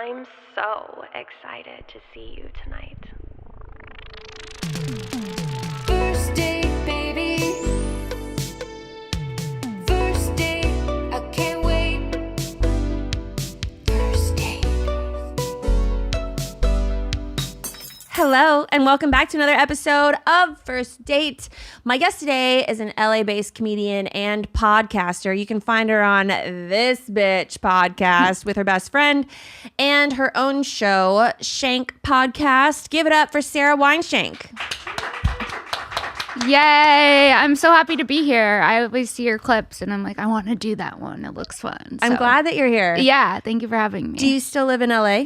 I'm so excited to see you tonight. First date, baby. First date, I can't wait. First date. Hello, and welcome back to another episode of First Date. My guest today is an LA-based comedian and podcaster. You can find her on This Bitch podcast with her best friend and her own show, Shank Podcast. Give it up for Sara Weinshenk. Yay! I'm so happy to be here. I always see your clips and I'm like, I want to do that one. It looks fun. I'm glad that you're here. Yeah, thank you for having me. Do you still live in LA?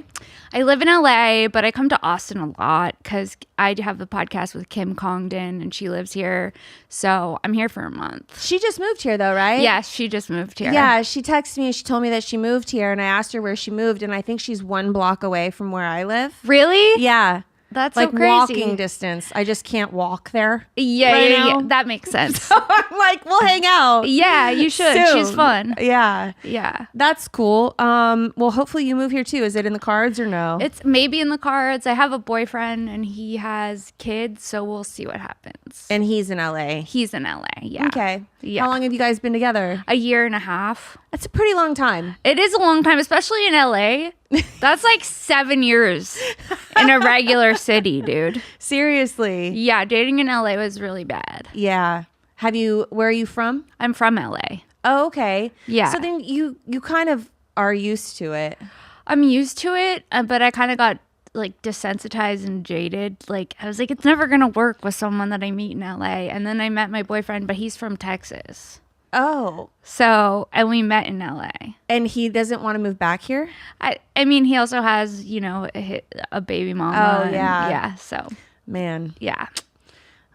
I live in LA, but I come to Austin a lot because I have the podcast with Kim Congdon and she lives here. So I'm here for a month. She just moved here though, right? Yes, she just moved here. Yeah, she texted me and she told me that she moved here and I asked her where she moved and I think she's 1 block away from where I live. Really? Yeah. That's like so crazy. Walking distance. I just can't walk there. Yeah. That makes sense. So I'm like, we'll hang out. Yeah, you should. Soon. She's fun. Yeah. Yeah. That's cool. Well, hopefully you move here too. Is it in the cards or no? It's maybe in the cards. I have a boyfriend and he has kids, so we'll see what happens. And he's in LA. He's in LA, yeah. Okay. Yeah. How long have you guys been together? A year and a half. That's a pretty long time. It is a long time, especially in LA. That's like 7 years in a regular city, dude. Seriously. Yeah, dating in LA was really bad. Yeah. Where are you from? I'm from LA. Oh, okay. Yeah. So then you kind of are used to it. I'm used to it, but I kind of got like desensitized and jaded. Like I was like, it's never going to work with someone that I meet in LA. And then I met my boyfriend, but he's from Texas. Oh. So, and we met in LA. And he doesn't want to move back here? I mean, he also has, you know, a baby mama. Oh, yeah. Yeah, so. Man. Yeah.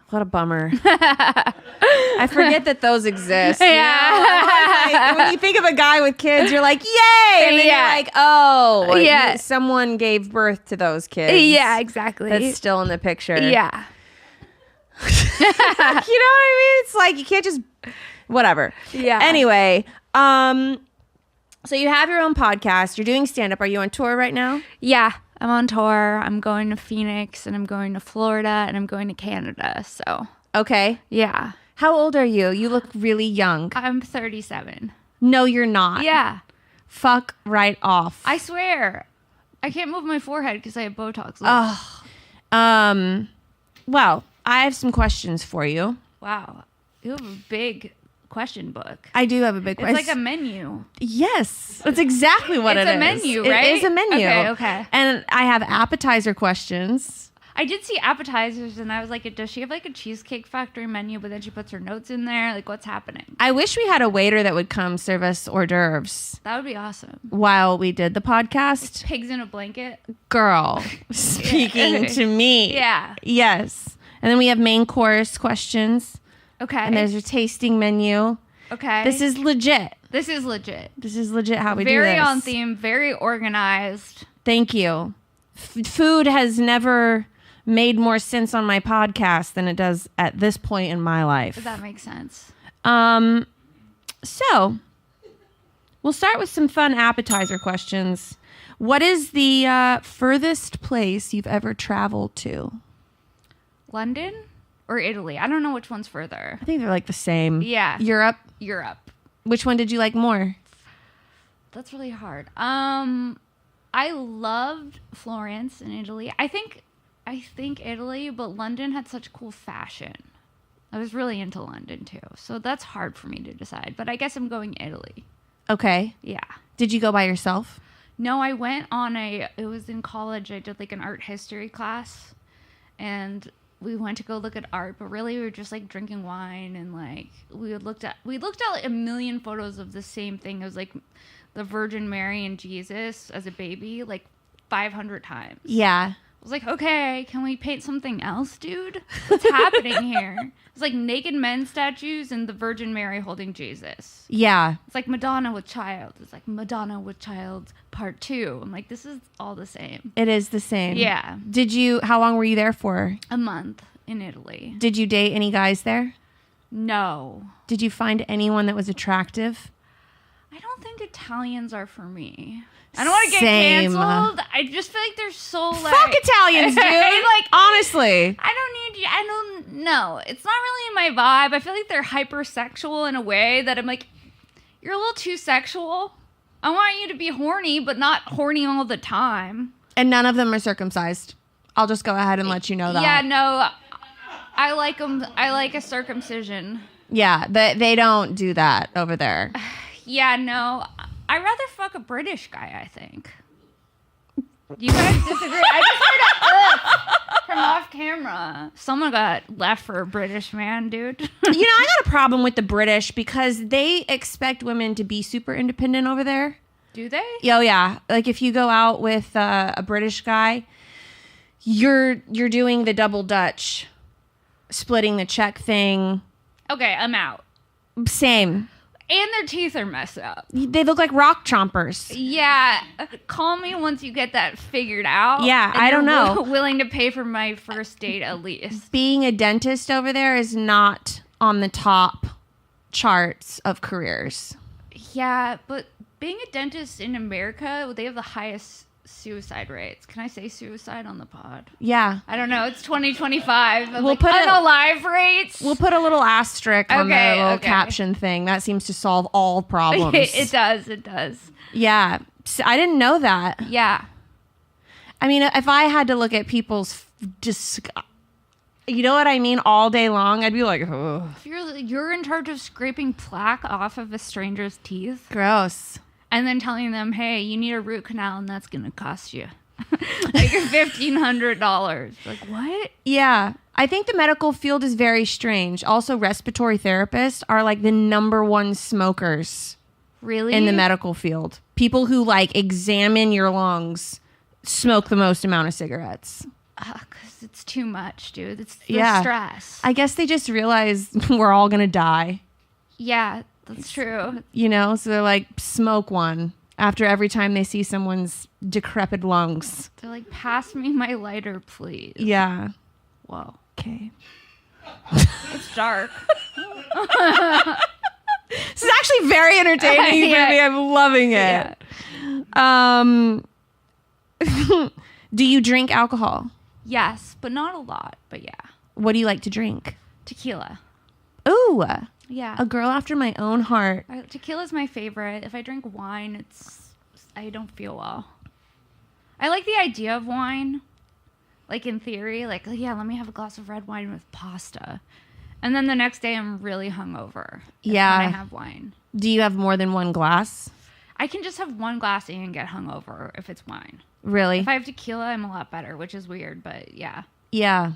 What a bummer. I forget that those exist. Yeah. You know? Like, when you think of a guy with kids, you're like, yay! And then you're like, oh, yeah. Someone gave birth to those kids. Yeah, exactly. That's still in the picture. Yeah. You know what I mean? It's like, you can't just, whatever. Yeah. Anyway, so you have your own podcast. You're doing stand-up. Are you on tour right now? Yeah, I'm on tour. I'm going to Phoenix and I'm going to Florida and I'm going to Canada. So, Okay. yeah. How old are you? You look really young. I'm 37. No, you're not. Yeah. Fuck right off. I swear. I can't move my forehead because I have Botox. Oh. Well, I have some questions for you. Wow. You have a big question book. I do have a big question. It's like a menu. Yes. That's exactly what it is. It's a menu, right? It is a menu. Okay. And I have appetizer questions. I did see appetizers and I was like, does she have like a Cheesecake Factory menu, but then she puts her notes in there? Like, what's happening? I wish we had a waiter that would come serve us hors d'oeuvres That would be awesome. while we did the podcast. Pigs in a blanket. Girl, speaking to me. Yeah. Yes. And then we have main course questions. Okay. And there's a tasting menu. Okay. This is legit. This is legit. This is legit how we do this. Very on theme, very organized. Thank you. Food has never made more sense on my podcast than it does at this point in my life. If that makes sense. So we'll start with some fun appetizer questions. What is the furthest place you've ever traveled to? London or Italy? I don't know which one's further. I think they're like the same. Yeah. Europe? Europe. Which one did you like more? That's really hard. I loved Florence in Italy. I think Italy, but London had such cool fashion. I was really into London too. So that's hard for me to decide, but I guess I'm going Italy. Okay. Yeah. Did you go by yourself? No, I went on it was in college. I did like an art history class and we went to go look at art, but really we were just like drinking wine and like we looked at like a million photos of the same thing. It was like the Virgin Mary and Jesus as a baby, like 500 times. Yeah. I was like, okay, can we paint something else, dude? What's happening here? It's like naked men statues and the Virgin Mary holding Jesus. Yeah. It's like Madonna with child. It's like Madonna with child part 2. I'm like, this is all the same. It is the same. Yeah. How long were you there for? A month in Italy. Did you date any guys there? No. Did you find anyone that was attractive? I don't think Italians are for me. I don't want to get Same. canceled. I just feel like they're so like Fuck Italians, dude. like Honestly. I don't need you. I don't know. It's not really in my vibe. I feel like they're hypersexual in a way that I'm like, you're a little too sexual. I want you to be horny, but not horny all the time. And none of them are circumcised. I'll just go ahead and let you know that. Yeah, no. I like them. I like a circumcision. Yeah, they don't do that over there. Yeah, no. I'd rather fuck a British guy, I think. You guys disagree? I just heard a from off camera. Someone got left for a British man, dude. I got a problem with the British because they expect women to be super independent over there. Do they? Oh, yeah. Like if you go out with a British guy, you're doing the double Dutch, splitting the check thing. Okay, I'm out. Same. And their teeth are messed up. They look like rock chompers. Yeah, call me once you get that figured out. Yeah, and I don't you're know. Willing to pay for my first date at least. Being a dentist over there is not on the top charts of careers. Yeah, but being a dentist in America, they have the highest suicide rates. Can I say suicide on the pod? Yeah. I don't know. It's 2025. We'll put it- unalive rates. We'll put a little asterisk on the Okay, little okay. caption thing. That seems to solve all problems. It does. It does. Yeah. So I didn't know that. Yeah. I mean, if I had to look at people's you know what I mean, all day long, I'd be like, oh, If you're in charge of scraping plaque off of a stranger's teeth gross. and then telling them, hey, you need a root canal and that's going to cost you like $1,500. Like, what? Yeah. I think the medical field is very strange. Also, respiratory therapists are like the number one smokers Really? in the medical field. People who like examine your lungs smoke the most amount of cigarettes. Because it's too much, dude. It's the Yeah. stress. I guess they just realize we're all going to die, Yeah, that's true. So they're like, smoke one after every time they see someone's decrepit lungs. They're like, pass me my lighter, please. Yeah. Whoa. Okay. It's dark. This is actually very entertaining Yeah. for me. I'm loving it. Yeah. Do you drink alcohol? Yes, but not a lot. But yeah. What do you like to drink? Tequila. Ooh, Yeah. a girl after my own heart. Tequila's my favorite. If I drink wine, I don't feel well. I like the idea of wine. Like in theory, like, yeah, let me have a glass of red wine with pasta. And then the next day I'm really hungover. Yeah. When I have wine. Do you have more than one glass? I can just have one glass and get hungover if it's wine. Really? If I have tequila, I'm a lot better, which is weird, but yeah. Yeah.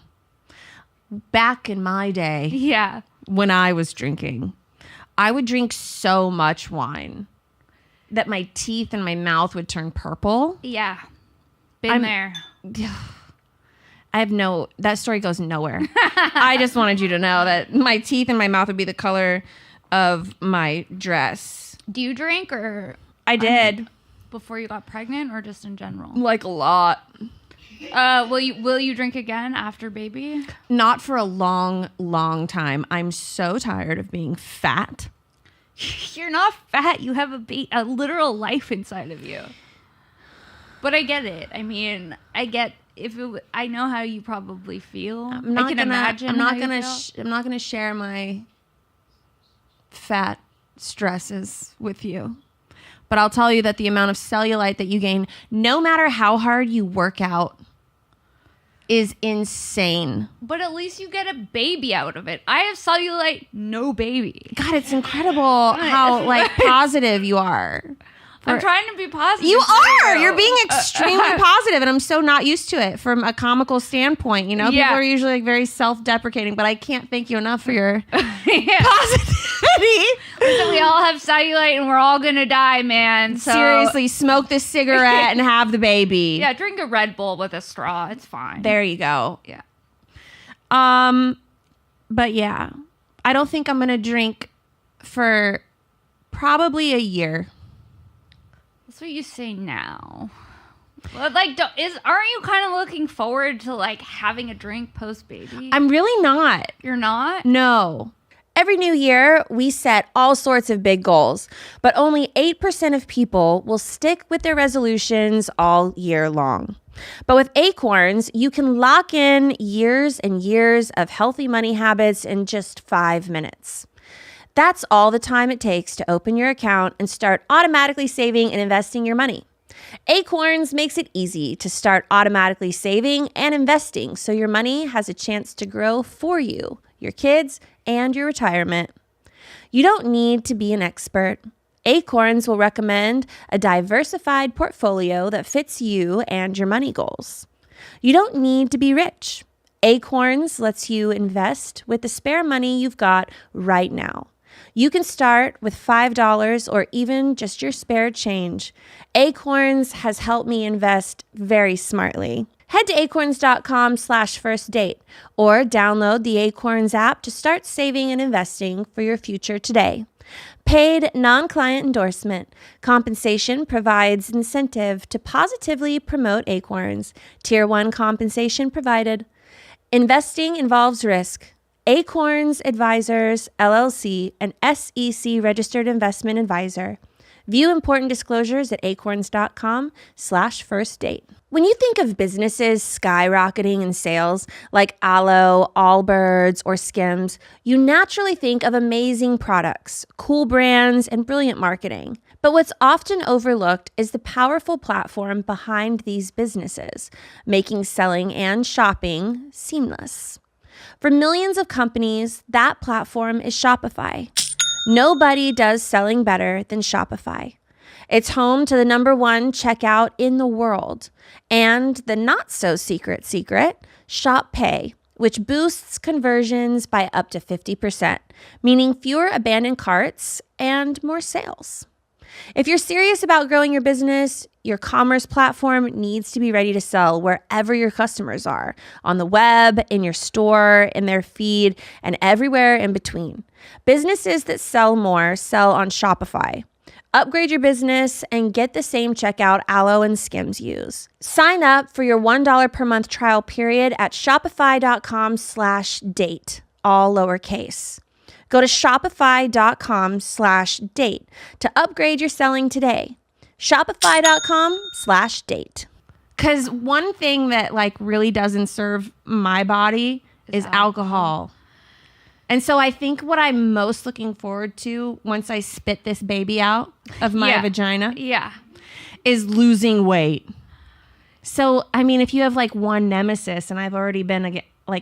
Back in my day, Yeah. when I was drinking, I would drink so much wine that my teeth and my mouth would turn purple. Yeah. Been I'm- there. That story goes nowhere. I just wanted you to know that my teeth and my mouth would be the color of my dress. Do you drink or I did. before you got pregnant or just in general? Like a lot. Will you drink again after baby? Not for a long, long time. I'm so tired of being fat. You're not fat. You have a literal life inside of you. But I get it. I mean, I get I know how you probably feel. I can imagine. I'm not how you feel. I'm not gonna share my fat stresses with you. But I'll tell you that the amount of cellulite that you gain, no matter how hard you work out, is insane. But at least you get a baby out of it. I have cellulite, no baby. God, it's incredible how like positive you are. I'm trying to be positive. You for are. you. You're being extremely positive, and I'm so not used to it from a comical standpoint. Yeah. People are usually like very self-deprecating, but I can't thank you enough for your Yeah. positivity. So we all have cellulite and we're all gonna die, man. So Seriously, smoke this cigarette and have the baby. yeah, drink a Red Bull with a straw. It's fine. There you go. Yeah. But yeah, I don't think I'm gonna drink for probably a year. That's what you say now. Well, like, aren't you kind of looking forward to like having a drink post baby? I'm really not. You're not. No. Every new year, we set all sorts of big goals, but only 8% of people will stick with their resolutions all year long. But with Acorns, you can lock in years and years of healthy money habits in just 5 minutes. That's all the time it takes to open your account and start automatically saving and investing your money. Acorns makes it easy to start automatically saving and investing so your money has a chance to grow for you, your kids, and your retirement. You don't need to be an expert. Acorns will recommend a diversified portfolio that fits you and your money goals. You don't need to be rich. Acorns lets you invest with the spare money you've got right now. You can start with $5 or even just your spare change. Acorns has helped me invest very smartly. Head to acorns.com/firstdate or download the Acorns app to start saving and investing for your future today. Paid non-client endorsement. Compensation provides incentive to positively promote Acorns. Tier 1 compensation provided. Investing involves risk. Acorns Advisors, LLC, an SEC registered investment advisor. View important disclosures at acorns.com/firstdate. When you think of businesses skyrocketing in sales like Aloe, Allbirds, or Skims, you naturally think of amazing products, cool brands, and brilliant marketing. But what's often overlooked is the powerful platform behind these businesses, making selling and shopping seamless. For millions of companies, that platform is Shopify. Nobody does selling better than Shopify. It's home to the #1 checkout in the world and the not-so-secret Shop Pay, which boosts conversions by up to 50%, meaning fewer abandoned carts and more sales. If you're serious about growing your business, your commerce platform needs to be ready to sell wherever your customers are, on the web, in your store, in their feed, and everywhere in between. Businesses that sell more sell on Shopify. Upgrade your business and get the same checkout Aloe and Skims use. Sign up for your $1 per month trial period at shopify.com/date, all lowercase. Go to shopify.com/date to upgrade your selling today. Shopify.com/date. Because one thing that really doesn't serve my body is alcohol. And so I think what I'm most looking forward to once I spit this baby out of my vagina is losing weight. So, I mean, if you have one nemesis and I've already been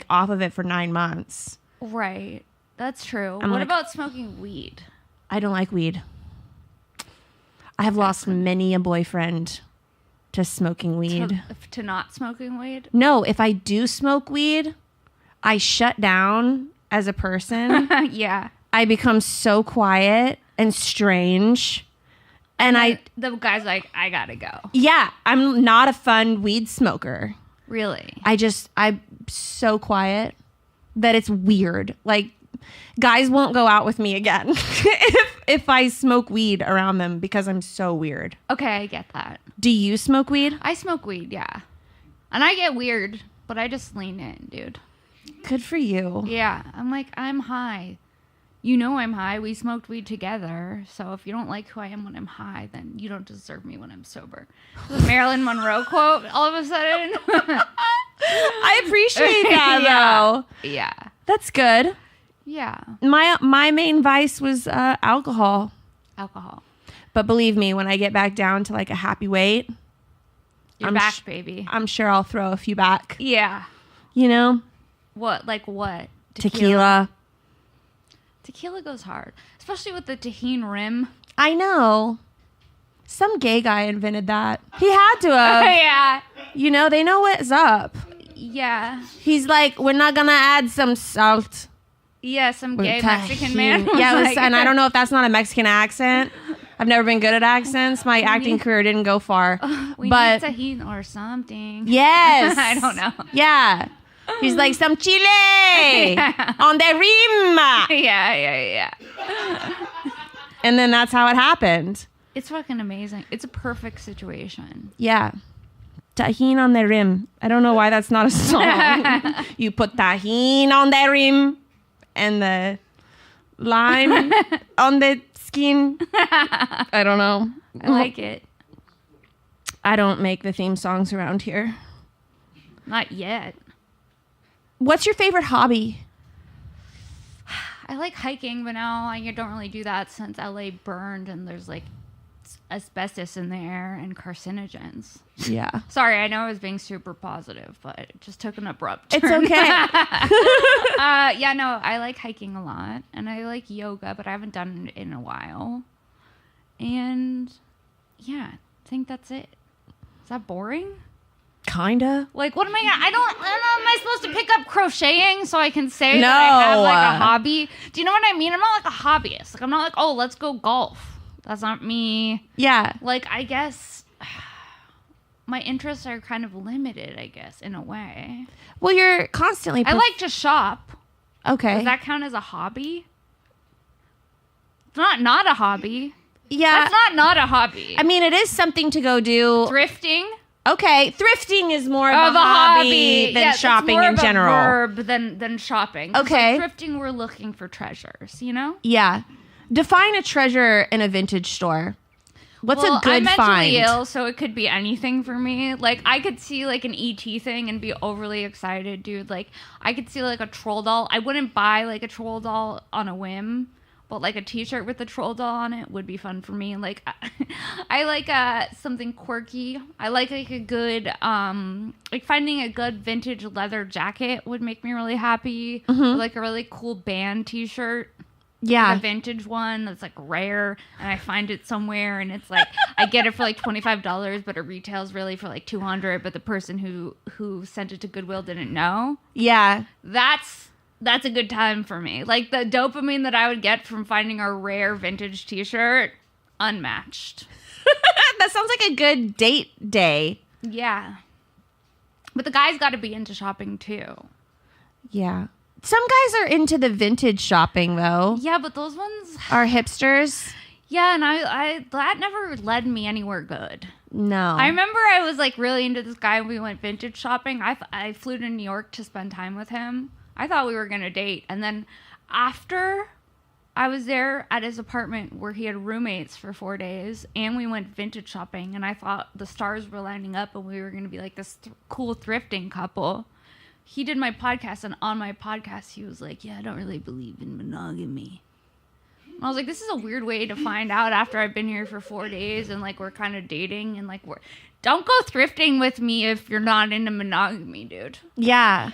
off of it for 9 months. Right. That's true. What about smoking weed? I don't like weed. I have lost many a boyfriend to smoking weed. To not smoking weed? No, if I do smoke weed, I shut down as a person. Yeah. I become so quiet and strange. And the guy's like, I gotta go. Yeah, I'm not a fun weed smoker. Really? I'm so quiet that it's weird. Guys won't go out with me again if I smoke weed around them because I'm so weird. Okay, I get that. Do you smoke weed? I smoke weed, yeah. And I get weird, but I just lean in, dude. Good for you. Yeah, I'm high. You know I'm high. We smoked weed together. So if you don't like who I am when I'm high, then you don't deserve me when I'm sober. The Marilyn Monroe quote all of a sudden. I appreciate that, though. Yeah. That's good. Yeah. My main vice was alcohol. But believe me, when I get back down to a happy weight, you're back, baby. I'm sure I'll throw a few back. Yeah. You know? What? What? Tequila. Tequila goes hard, especially with the tahini rim. I know. Some gay guy invented that. He had to have. Yeah. You know, they know what's up. Yeah. He's like, we're not going to add some salt. Yeah, some gay Mexican man. Yeah, and I don't know if that's not a Mexican accent. I've never been good at accents. My acting career didn't go far. We need tahini or something. Yes. I don't know. Yeah. He's like, some chile on the rim. Yeah. And then that's how it happened. It's fucking amazing. It's a perfect situation. Yeah. Tajin on the rim. I don't know why that's not a song. You put tajin on the rim and the line on the skin. I don't know. I like it. I don't make the theme songs around here. Not yet. What's your favorite hobby? I like hiking, but now I don't really do that since LA burned and there's like asbestos in the air and carcinogens. Yeah. Sorry, I know I was being super positive, but it just took an abrupt turn. It's okay. Yeah, no, I like hiking a lot, and I like yoga, but I haven't done it in a while. And yeah, I think that's it. Is that boring? Kinda. Like, what am I don't know, am I supposed to pick up crocheting so I can say No. that I have like a hobby? Do you know what I mean? I'm not like a hobbyist. Like, I'm not like, oh, let's go golf. That's not me. Yeah. Like, I guess my interests are kind of limited, I guess, in a way. Well, you're constantly... I like to shop. Okay. Does that count as a hobby? It's not a hobby. Yeah. That's not a hobby. I mean, it is something to go do. Thrifting. Okay. Thrifting is more of a hobby than shopping in general. Verb than shopping. Okay. Like thrifting, we're looking for treasures, you know? Yeah. Define a treasure in a vintage store. What's a good I'm mentally find? ill, so it could be anything for me. Like, I could see like an ET thing and be overly excited, dude. Like, I could see like a troll doll. I wouldn't buy like a troll doll on a whim, but like a T-shirt with a troll doll on it would be fun for me. Like, I like something quirky. I like a good like finding a good vintage leather jacket would make me really happy. Mm-hmm. Or, like a really cool band T-shirt. Yeah. Like a vintage one that's like rare, and I find it somewhere, and it's like I get it for like $25, but it retails really for like $200. But the person who sent it to Goodwill didn't know. Yeah. That's a good time for me. Like the dopamine that I would get from finding a rare vintage T-shirt, unmatched. That sounds like a good date day. Yeah, but the guy's got to be into shopping too. Yeah. Some guys are into the vintage shopping, though. Yeah, but those ones Are hipsters? Yeah, and I that never led me anywhere good. No. I remember I was like really into this guy. We went vintage shopping. I flew to New York to spend time with him. I thought we were gonna date, and then after I was there at his apartment where he had roommates for 4 days, and we went vintage shopping, and I thought the stars were lining up, and we were gonna be like this cool thrifting couple. He did my podcast, and on my podcast, he was like, yeah, I don't really believe in monogamy. And I was like, this is a weird way to find out after I've been here for 4 days, and, like, we're kind of dating, and, like, don't go thrifting with me if you're not into monogamy, dude. Yeah.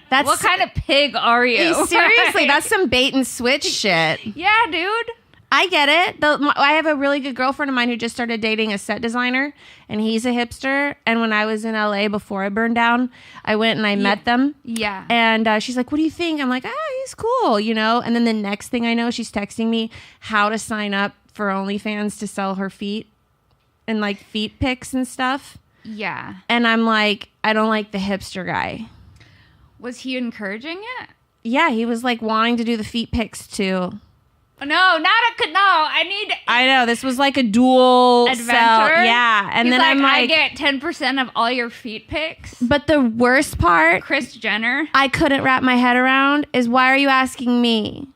That's What kind of pig are you? Seriously, that's some bait and switch shit. Yeah, dude. I get it. I have a really good girlfriend of mine who just started dating a set designer, and he's a hipster. And when I was in LA before I burned down, I went and I met them. Yeah. And she's like, what do you think? I'm like, he's cool, you know? And then the next thing I know, she's texting me how to sign up for OnlyFans to sell her feet and like feet pics and stuff. Yeah. And I'm like, I don't like the hipster guy. Was he encouraging it? Yeah, he was like wanting to do the feet pics too. No, I know, this was like a dual adventure. Yeah. And He's then I'm like, I get 10% of all your feet pics. but the worst part, Kris Jenner. I couldn't wrap my head around is, why are you asking me?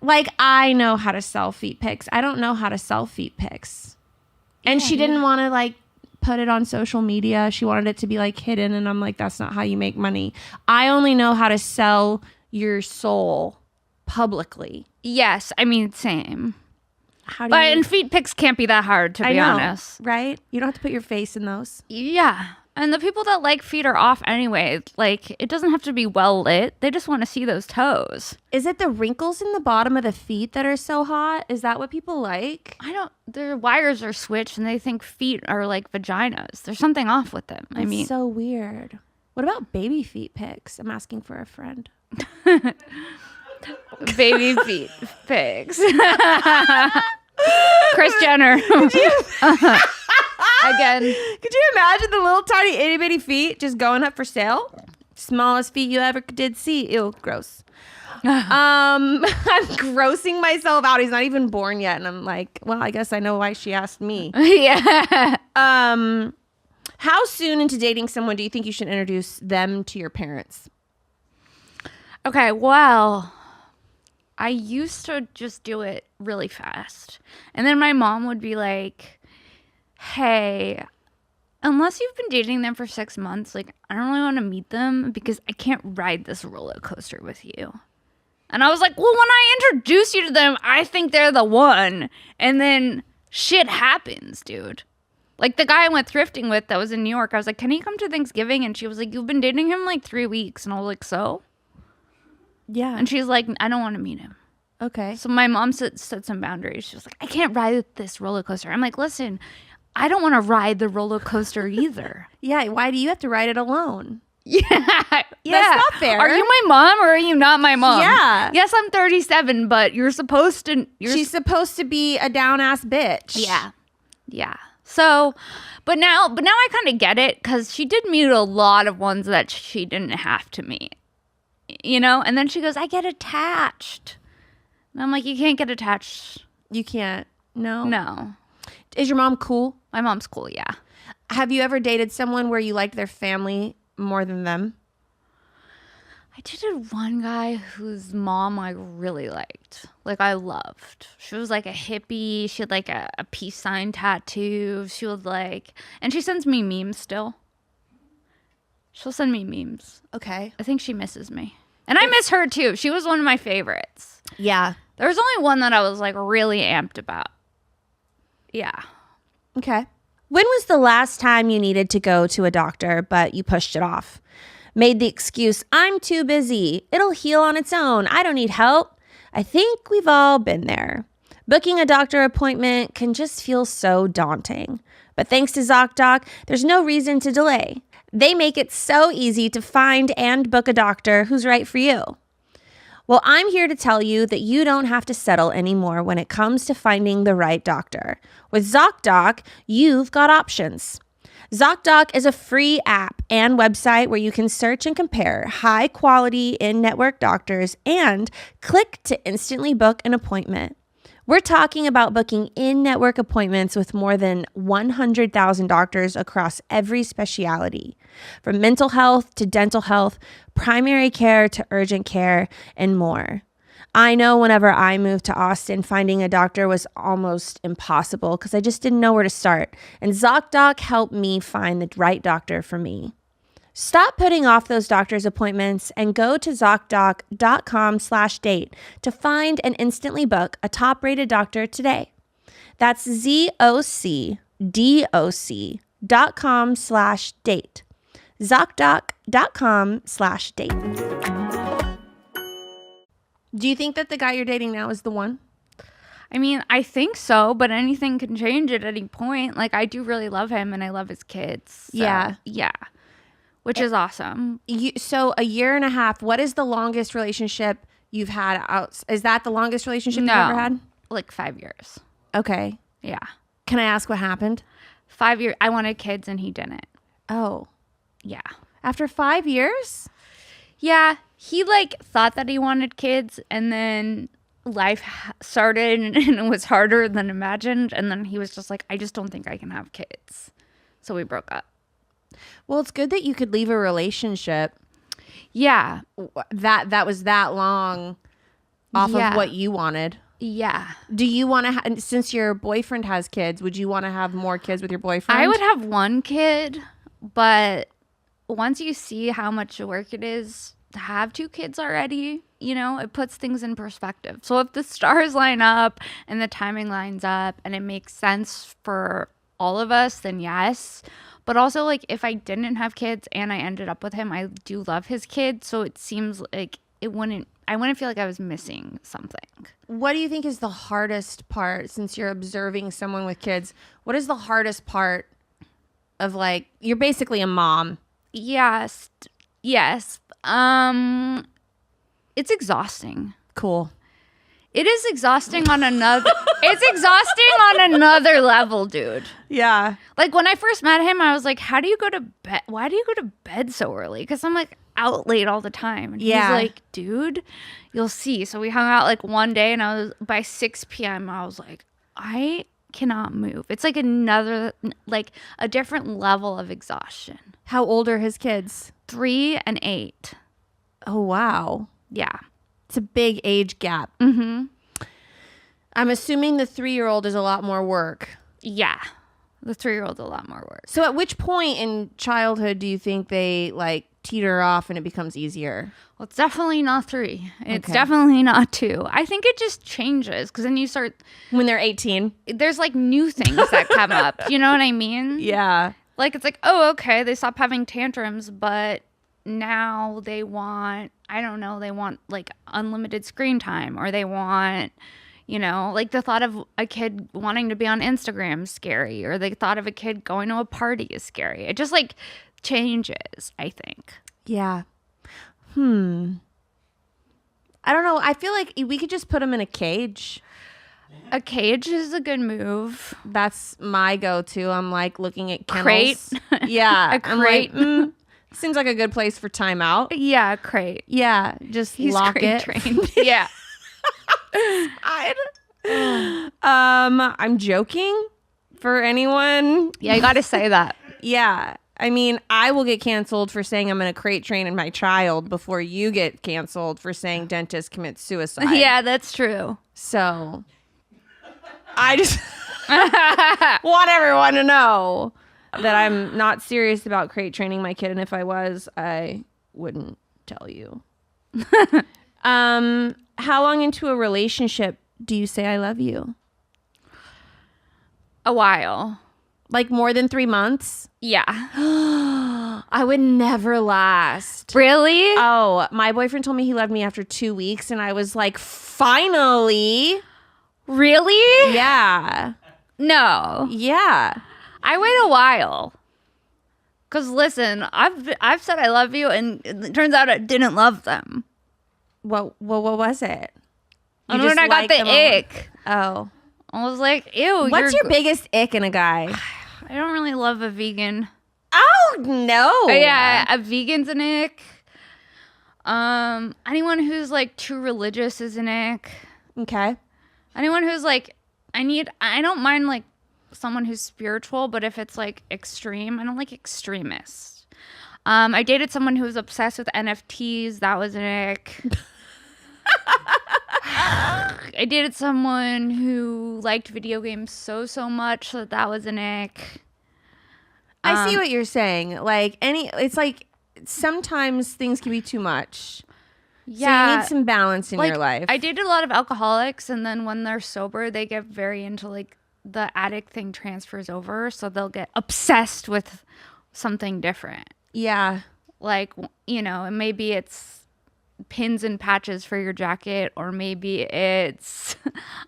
Like, I know how to sell feet pics. I don't know how to sell feet pics. And she didn't want to like put it on social media. She wanted it to be like hidden. And I'm like, that's not how you make money. I only know how to sell your soul publicly. Yes, I mean, same. And feet pics can't be that hard, to be honest. Right? You don't have to put your face in those. Yeah. And the people that like feet are off anyway. Like, it doesn't have to be well lit. They just want to see those toes. Is it the wrinkles in the bottom of the feet that are so hot? Is that what people like? Their wires are switched and they think feet are like vaginas. There's something off with them. I mean, so weird. What about baby feet pics? I'm asking for a friend. baby feet pics. Kris Jenner. Again. Could you imagine the little tiny itty bitty feet just going up for sale? Smallest feet you ever did see. Ew, gross. I'm grossing myself out. He's not even born yet. And I'm like, well, I guess I know why she asked me. Yeah. How soon into dating someone do you think you should introduce them to your parents? Okay, well, I used to just do it really fast. And then my mom would be like, hey, unless you've been dating them for 6 months, like, I don't really want to meet them because I can't ride this roller coaster with you. And I was like, well, when I introduce you to them, I think they're the one. And then shit happens, dude. Like, the guy I went thrifting with that was in New York, I was like, can he come to Thanksgiving? And she was like, you've been dating him like 3 weeks. And I was like, so? Yeah. And she's like, I don't want to meet him. Okay. So my mom set some boundaries. She was like, I can't ride this roller coaster. I'm like, listen, I don't want to ride the roller coaster either. Yeah. Why do you have to ride it alone? Yeah. That's not fair. Are you my mom or are you not my mom? Yeah. Yes, I'm 37, but you're supposed to. She's supposed to be a down ass bitch. Yeah. Yeah. So, but now I kind of get it because she did meet a lot of ones that she didn't have to meet. You know? And then she goes, I get attached. And I'm like, you can't get attached. You can't. No. No. Is your mom cool? My mom's cool, yeah. Have you ever dated someone where you liked their family more than them? I dated one guy whose mom I really liked. Like, I loved. She was like a hippie. She had like a peace sign tattoo. She was like, and she sends me memes still. She'll send me memes. Okay. I think she misses me. And I miss her too. She was one of my favorites. Yeah. There was only one that I was like really amped about. Yeah. Okay. When was the last time you needed to go to a doctor, but you pushed it off? Made the excuse, I'm too busy. It'll heal on its own. I don't need help. I think we've all been there. Booking a doctor appointment can just feel so daunting. But thanks to ZocDoc, there's no reason to delay. They make it so easy to find and book a doctor who's right for you. Well, I'm here to tell you that you don't have to settle anymore when it comes to finding the right doctor. With ZocDoc, you've got options. ZocDoc is a free app and website where you can search and compare high-quality in-network doctors and click to instantly book an appointment. We're talking about booking in-network appointments with more than 100,000 doctors across every specialty, from mental health to dental health, primary care to urgent care, and more. I know whenever I moved to Austin, finding a doctor was almost impossible because I just didn't know where to start, and ZocDoc helped me find the right doctor for me. Stop putting off those doctor's appointments and go to ZocDoc.com/date to find and instantly book a top-rated doctor today. That's ZocDoc.com/date. ZocDoc.com/date. Do you think that the guy you're dating now is the one? I mean, I think so, but anything can change at any point. Like, I do really love him and I love his kids. So, Yeah. Yeah. Which is awesome. So a year and a half, what is the longest relationship you've had out? Is that the longest relationship you've ever had? Like 5 years. Okay. Yeah. Can I ask what happened? 5 years. I wanted kids and he didn't. Oh. Yeah. After 5 years? Yeah. He like thought that he wanted kids and then life started and it was harder than imagined. And then he was just like, I just don't think I can have kids. So we broke up. Well, it's good that you could leave a relationship Yeah. that was that long off of what you wanted. Yeah. Do you want to, since your boyfriend has kids, would you want to have more kids with your boyfriend? I would have one kid, but once you see how much work it is to have 2 kids already, you know, it puts things in perspective. So if the stars line up and the timing lines up and it makes sense for all of us, then yes. But also, like, if I didn't have kids and I ended up with him, I do love his kids. So it seems like I wouldn't feel like I was missing something. What do you think is the hardest part, since you're observing someone with kids? What is the hardest part of, like, you're basically a mom? Yes. Yes. It's exhausting. Cool. It is exhausting on another level, dude. Yeah. Like, when I first met him, I was like, how do you go to bed? Why do you go to bed so early? Because I'm like out late all the time. And Yeah. he's like, dude, you'll see. So we hung out like one day and by 6 p.m. I was like, I cannot move. It's like a different level of exhaustion. How old are his kids? 3 and 8. Oh, wow. Yeah. It's a big age gap. Mm-hmm. I'm assuming the 3-year-old is a lot more work. Yeah. The 3-year-old's a lot more work. So at which point in childhood do you think they like teeter off and it becomes easier? Well, it's definitely not 3. It's Okay. definitely not 2. I think it just changes because then you start, When they're 18? there's like new things that come up. You know what I mean? Yeah. Like, it's like, oh, okay, they stop having tantrums, but now they want, I don't know, they want like unlimited screen time, or they want, you know, like the thought of a kid wanting to be on Instagram is scary, or the thought of a kid going to a party is scary. It just like changes, I think. Yeah. I don't know. I feel like we could just put them in a cage. A cage is a good move. That's my go-to. I'm like looking at kennels. Crate? Yeah. A I'm like, crate? seems like a good place for timeout. Yeah, crate. Yeah. Just He's lock crate it. trained. Yeah. I'm joking for anyone. Yeah, you got to say that. Yeah. I mean, I will get canceled for saying I'm going to crate train my child before you get canceled for saying dentist commits suicide. Yeah, that's true. So I just want everyone to know that I'm not serious about crate training my kid. And if I was, I wouldn't tell you. How long into a relationship do you say I love you? A while. Like more than 3 months? Yeah. I would never last. Really? Oh, my boyfriend told me he loved me after 2 weeks, and I was like, finally. Really? Yeah. No. Yeah. I wait a while. Cause listen, I've said I love you, and it turns out I didn't love them. What was it? You And just when I got liked the them all- ick, Oh. I was like, ew. What's your biggest ick in a guy? I don't really love a vegan. Oh, no. But yeah, a vegan's an ick. Anyone who's like too religious is an ick. Okay. Anyone who's like, I don't mind like someone who's spiritual, but if it's like extreme, I don't like extremists. I dated someone who was obsessed with NFTs. That was an ick. I dated someone who liked video games so much that was an ick. I see what you're saying. Like it's like sometimes things can be too much. Yeah. So you need some balance in like, your life. I dated a lot of alcoholics, and then when they're sober, they get very into like the addict thing transfers over, so they'll get obsessed with something different. Yeah. Like, you know, and maybe it's pins and patches for your jacket, or maybe it's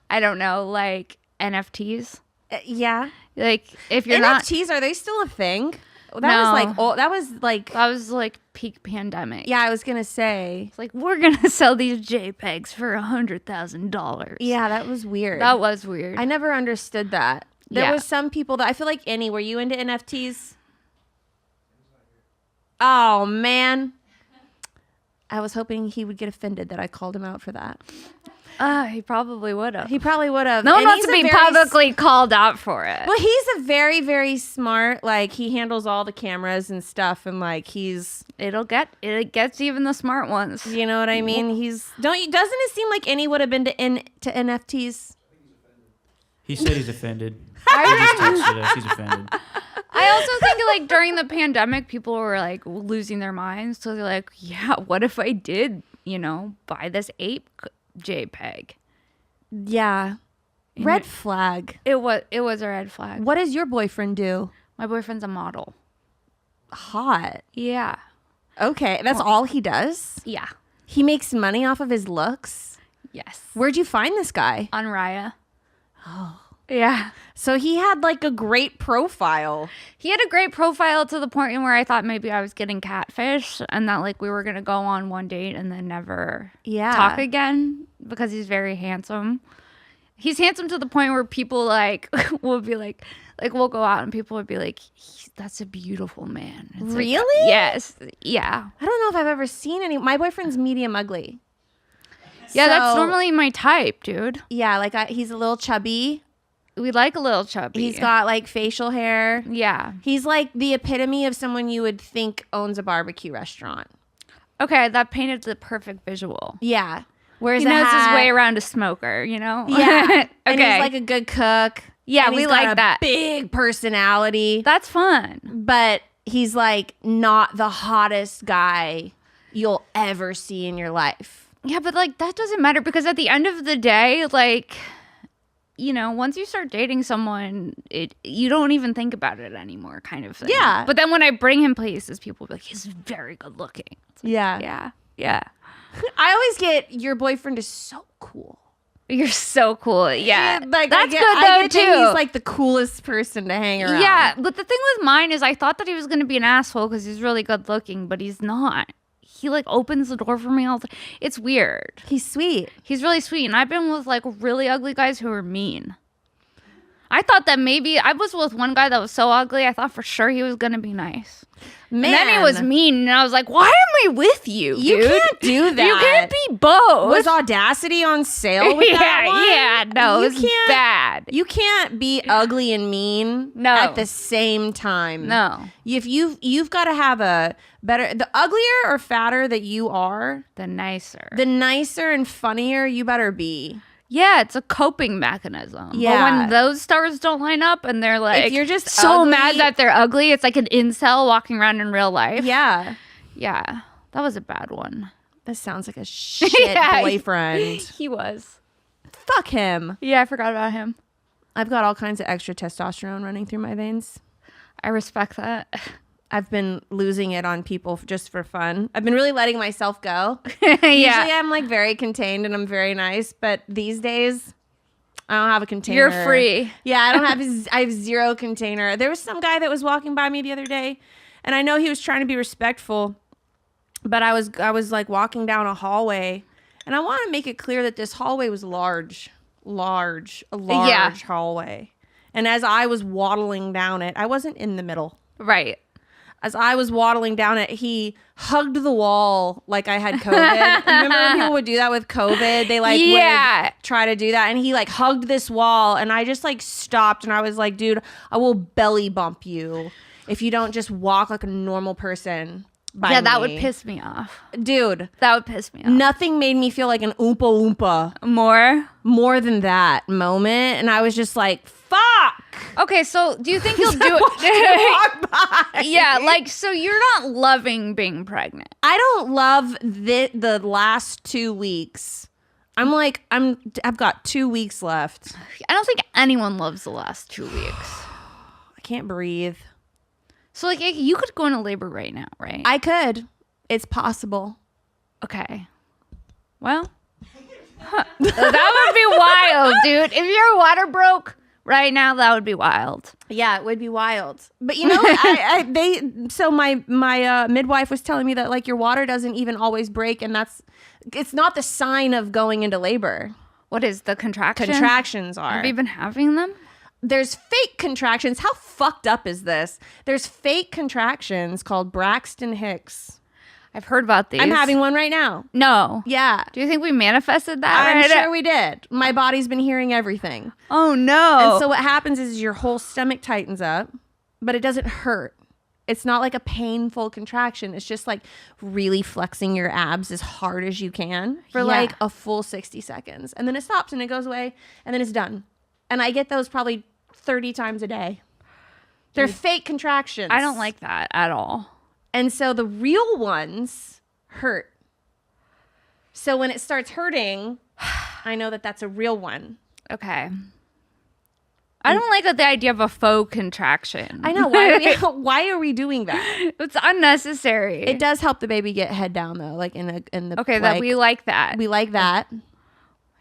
I don't know, like NFTs. Yeah. Like if you're not, NFTs, are they still a thing? That No. was like that was like peak pandemic. yeah, I was gonna say. It's like, we're gonna sell these JPEGs for $100,000. Yeah, that was weird. That was weird. I never understood that. There Yeah. was some people that I feel like were you into NFTs? Oh man. I was hoping he would get offended that I called him out for that. He probably would have. He probably would have. No one And wants he's to a be very publicly called out for it. Well, he's a very, very smart, like he handles all the cameras and stuff, and like It gets even the smart ones. you know what I mean? Doesn't it seem like any would have been to NFTs? He said he's offended. He just texted us. He's offended. I also think like during the pandemic, people were like losing their minds. So they're like, yeah, what if I did, buy this ape JPEG? Yeah. Red flag. It was a red flag. What does your boyfriend do? My boyfriend's a model. Hot. Yeah. Okay, that's all he does? Yeah. He makes money off of his looks? Yes. Where'd you find this guy? On Raya. Oh. Yeah. So he had like a great profile. He had a great profile to the point where I thought maybe I was getting catfish, and that like we were going to go on one date and then never talk again, because he's very handsome. He's handsome to the point where people like will be like we'll go out and people would be like, that's a beautiful man. It's Really? Like, yes. Yeah. I don't know if I've ever seen any. My boyfriend's medium ugly. Yeah, that's So- normally my type, dude. Yeah, like he's a little chubby. We like a little chubby. He's got like facial hair. Yeah. He's like the epitome of someone you would think owns a barbecue restaurant. Okay, that painted the perfect visual. Yeah. Wears He a knows his hat. way around a smoker, you know? Yeah. Okay. And he's like a good cook. Yeah, And we he's like got a that. big personality. That's fun. But he's like not the hottest guy you'll ever see in your life. Yeah, but like that doesn't matter because at the end of the day, like, you know, once you start dating someone, you don't even think about it anymore, kind of thing. Yeah. But then when I bring him places, people will be like, he's very good looking. It's like, Yeah. Yeah. I always get your boyfriend is so cool. You're so cool. Yeah. Like That's I good though, get that too. he's like the coolest person to hang around. Yeah, but the thing with mine is I thought that he was going to be an asshole because he's really good looking, but he's not. He like opens the door for me all the time. It's weird. He's sweet. He's really sweet. And I've been with like really ugly guys who are mean. I thought that maybe I was with one guy that was so ugly. I thought for sure he was going to be nice. Man, And then he was mean. And I was like, why am I with you, You dude? can't do that. You can't be both. Was Audacity on sale with that one? Yeah, no, You it's can't- bad. You can't be ugly and mean No. at the same time. No. If you've got to have a better, the uglier or fatter that you are, The nicer. the nicer and funnier you better be. Yeah, it's a coping mechanism. Yeah. But when those stars don't line up and they're like, If you're just so ugly- mad that they're ugly, it's like an incel walking around in real life. Yeah. Yeah. That was a bad one. This sounds like a shit Yeah. boyfriend. He was. Fuck him. Yeah, I forgot about him. I've got all kinds of extra testosterone running through my veins. I respect that. I've been losing it on people just for fun. I've been really letting myself go. Yeah. Usually I'm like very contained and I'm very nice, but these days I don't have a container. You're free. Yeah, I have zero container. There was some guy that was walking by me the other day and I know he was trying to be respectful, but I was like walking down a hallway and I want to make it clear that this hallway was a large hallway. And as I was waddling down it, I wasn't in the middle. Right. As I was waddling down it, he hugged the wall like I had COVID. Remember when people would do that with COVID? They like Yeah. would try to do that. And he like hugged this wall and I just like stopped and I was like, dude, I will belly bump you if you don't just walk like a normal person by Yeah, that me." would piss me off. Dude, That would piss me off. nothing made me feel like an Oompa Loompa more than that moment. And I was just like, fuck. Okay, so do you think he'll do it? Walk by. Yeah, like, so you're not loving being pregnant. I don't love the last 2 weeks. I've got 2 weeks left. I don't think anyone loves the last 2 weeks. I can't breathe. So, like, you could go into labor right now, right? I could. It's possible. Okay. Well, that would be wild, dude. If your water broke right now, that would be wild. Yeah, it would be wild. But you know, my midwife was telling me that like your water doesn't even always break, and it's not the sign of going into labor. What is the contraction? Contractions are. Have you been having them? There's fake contractions. How fucked up is this? There's fake contractions called Braxton Hicks. I've heard about these. I'm having one right now. No. Yeah. Do you think we manifested that? I'm right? sure we did. My body's been hearing everything. Oh, no. And so what happens is your whole stomach tightens up, but it doesn't hurt. It's not like a painful contraction. It's just like really flexing your abs as hard as you can for like a full 60 seconds. And then it stops and it goes away and then it's done. And I get those probably 30 times a day. They're fake contractions. I don't like that at all. And so the real ones hurt. So when it starts hurting, I know that that's a real one. Okay. I don't like the idea of a faux contraction. I know. Why are we doing that? It's unnecessary. It does help the baby get head down though, like in the Okay, that we like that. we like that.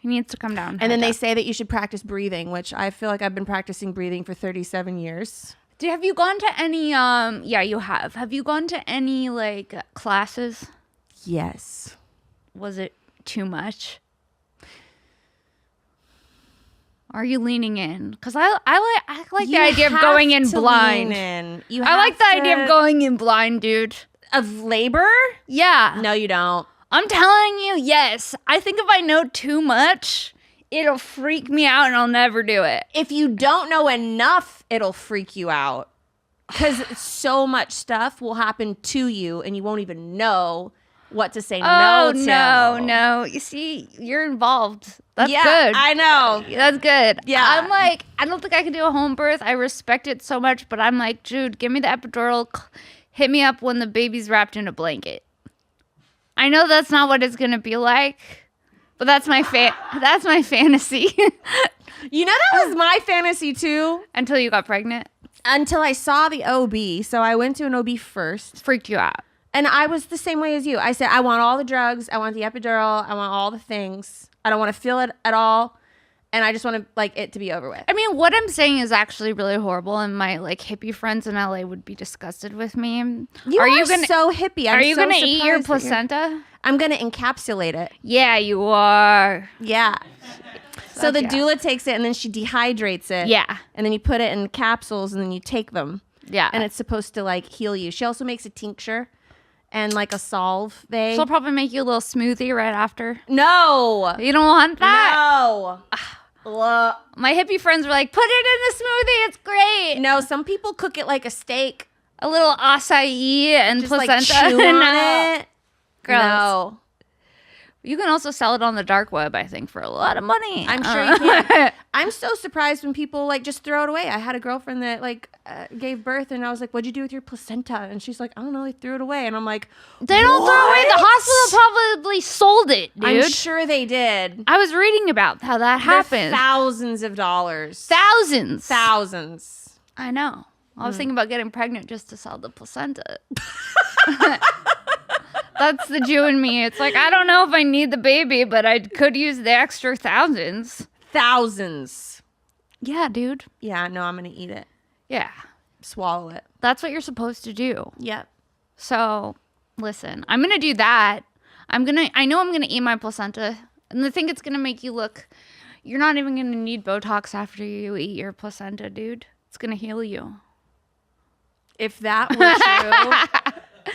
He needs to come down. And then they say that you should practice breathing, which I feel like I've been practicing breathing for 37 years. Have you gone to any yeah, you have. Have you gone to any like classes? Yes. Was it too much? Are you leaning in? Because I like the idea of going in blind. I like the idea of going in blind, dude. Of labor? Yeah. No, you don't. I'm telling you, yes. I think if I know too much, it'll freak me out and I'll never do it. If you don't know enough, it'll freak you out. Because so much stuff will happen to you and you won't even know. what to say Oh, no to. no. You see, you're involved. That's Yeah, good. I know. That's good. Yeah. I'm like, I don't think I can do a home birth. I respect it so much, but I'm like, Jude, give me the epidural. Hit me up when the baby's wrapped in a blanket. I know that's not what it's going to be like, but that's my fantasy. You know, that was my fantasy too. Until you got pregnant. Until I saw the OB. So I went to an OB first. Freaked you out. And I was the same way as you. I said, I want all the drugs. I want the epidural. I want all the things. I don't want to feel it at all. And I just want to like it to be over with. I mean, what I'm saying is actually really horrible, and my like hippie friends in LA would be disgusted with me. You are so hippie. Are you going to eat your placenta? I'm going to encapsulate it. Yeah, you are. Yeah. So the yeah. doula takes it and then she dehydrates it. Yeah. And then you put it in capsules and then you take them. Yeah. And it's supposed to like heal you. She also makes a tincture and like a salve. She'll probably make you a little smoothie right after. No. You don't want that? No. My hippie friends were like, put it in the smoothie. It's great. No, some people cook it like a steak. A little acai and Just placenta. like chew on No. it. Gross. No. You can also sell it on the dark web, I think, for a lot of money. I'm sure you can. I'm so surprised when people like just throw it away. I had a girlfriend that like gave birth and I was like, what'd you do with your placenta? And she's like, I don't know, they threw it away. And I'm like, They don't throw away. The hospital probably sold it, dude. I'm sure they did. I was reading about how that happened. Thousands of dollars. Thousands. I know. I Hmm. was thinking about getting pregnant just to sell the placenta. That's the Jew in me. It's like, I don't know if I need the baby, but I could use the extra thousands. Thousands. Yeah, dude. Yeah, no, I'm going to eat it. Yeah. Swallow it. That's what you're supposed to do. Yep. So, listen, I'm going to do that. I know I'm going to eat my placenta. And I think it's going to make you look, you're not even going to need Botox after you eat your placenta, dude. It's going to heal you. If that were true.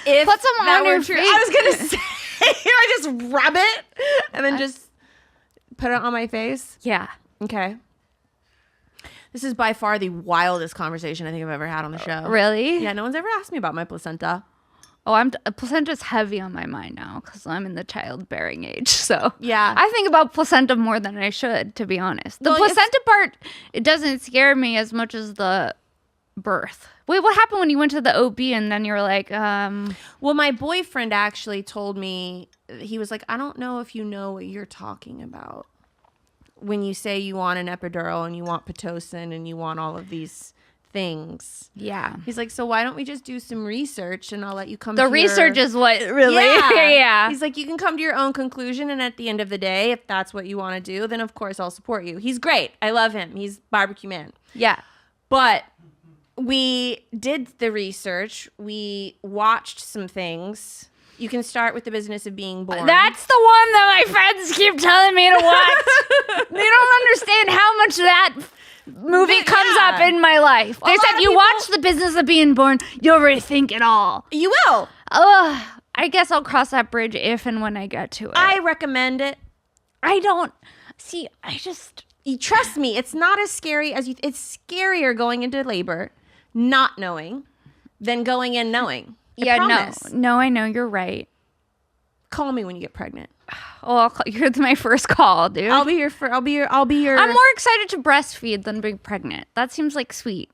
If Put some that on were your true, face. I was going to say, I just rub it and then just put it on my face. Yeah. Okay. This is by far the wildest conversation I think I've ever had on the show. Really? Yeah, no one's ever asked me about my placenta. Oh, placenta's heavy on my mind now because I'm in the childbearing age. So Yeah. I think about placenta more than I should, to be honest. The Well, it's- placenta part, it doesn't scare me as much as the birth. Wait, what happened when you went to the OB and then you were like, Well, my boyfriend actually told me, he was like, I don't know if you know what you're talking about when you say you want an epidural and you want Pitocin and you want all of these things. yeah. He's like, so why don't we just do some research and I'll let you come The to research your... is what really, yeah. He's like, you can come to your own conclusion, and at the end of the day, if that's what you want to do, then of course I'll support you. He's great. I love him. He's barbecue man. Yeah. But we did the research. We watched some things. You can start with The Business of Being Born. That's the one that my friends keep telling me to watch. They don't understand how much that movie comes up in my life. They lot said, of you people- watch The Business of Being Born, you'll rethink it all. You will. I guess I'll cross that bridge if and when I get to it. I recommend it. I don't see. I just You trust me, it's not as scary as you. It's scarier going into labor, not knowing, than going in knowing. I promise. no. I know you're right. Call me when you get pregnant. Oh, I'll call, you're my first call, dude. I'll be your. I'll be your. I'm more excited to breastfeed than being pregnant. That seems like sweet.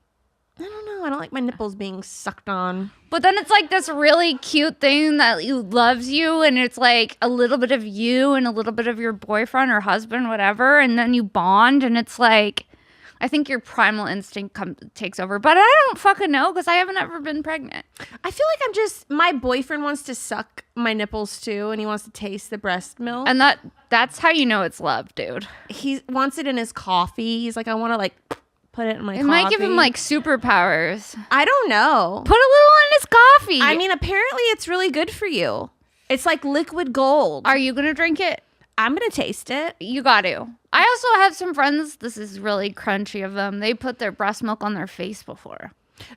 I don't know. I don't like my nipples being sucked on. But then it's like this really cute thing that loves you, and it's like a little bit of you and a little bit of your boyfriend or husband, whatever, and then you bond, and it's like, I think your primal instinct takes over. But I don't fucking know because I haven't ever been pregnant. I feel like I'm just. My boyfriend wants to suck my nipples too, and he wants to taste the breast milk. And that's how you know it's love, dude. He wants it in his coffee. He's like, I want to like put it in my It coffee. might give him like superpowers. I don't know. Put a little in his coffee. I mean, apparently it's really good for you. It's like liquid gold. Are you going to drink it? I'm going to taste it. You got to. I also have some friends, this is really crunchy of them. They put their breast milk on their face before.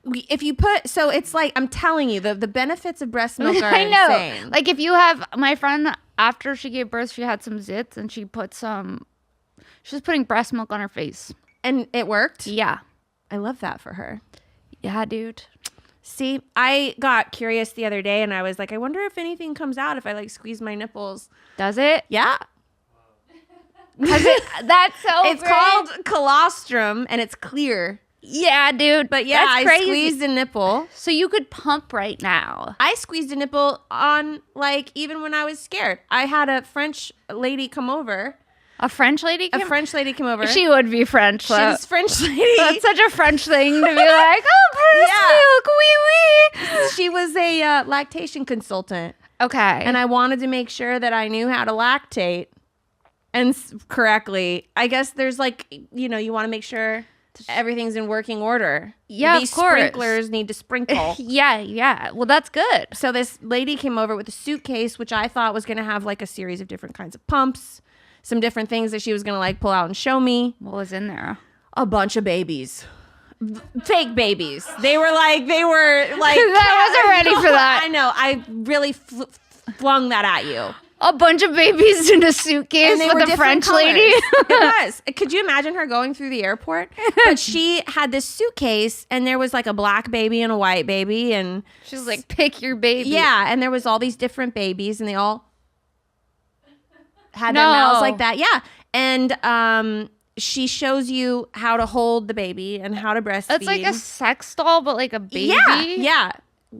If you put, so it's like, I'm telling you, the benefits of breast milk are I know. insane. Like if you have, my friend, after she gave birth, she had some zits and she was putting breast milk on her face. And it worked? Yeah. I love that for her. Yeah, dude. See, I got curious the other day and I was like, I wonder if anything comes out if I like squeeze my nipples. Does it? Yeah. That's so It's great. called colostrum and it's clear. Yeah, dude. But yeah, That's I crazy. squeezed a nipple. So you could pump right now. I squeezed a nipple on like even when I was scared. I had a French lady come over. A French lady A French lady came over. She would be French. She was French lady. That's such a French thing to be like, oh, breast milk, wee wee. She was a lactation consultant. Okay. And I wanted to make sure that I knew how to lactate and correctly. I guess there's like, you know, you want to make sure everything's in working order. Yeah, These of course. sprinklers need to sprinkle. Yeah. Well, that's good. So this lady came over with a suitcase, which I thought was going to have like a series of different kinds of pumps, some different things that she was going to like pull out and show me. What was in there? A bunch of babies. Fake babies. They were like I wasn't ready for that. I know. I really flung that at you. A bunch of babies in a suitcase And they with were a different French lady. colors. It was. Could you imagine her going through the airport? But she had this suitcase and there was like a black baby and a white baby and She's like, pick your baby. yeah, and there was all these different babies and they all had their mouths like that. Yeah. And she shows you how to hold the baby and how to breastfeed. It's like a sex doll, but like a baby. Yeah.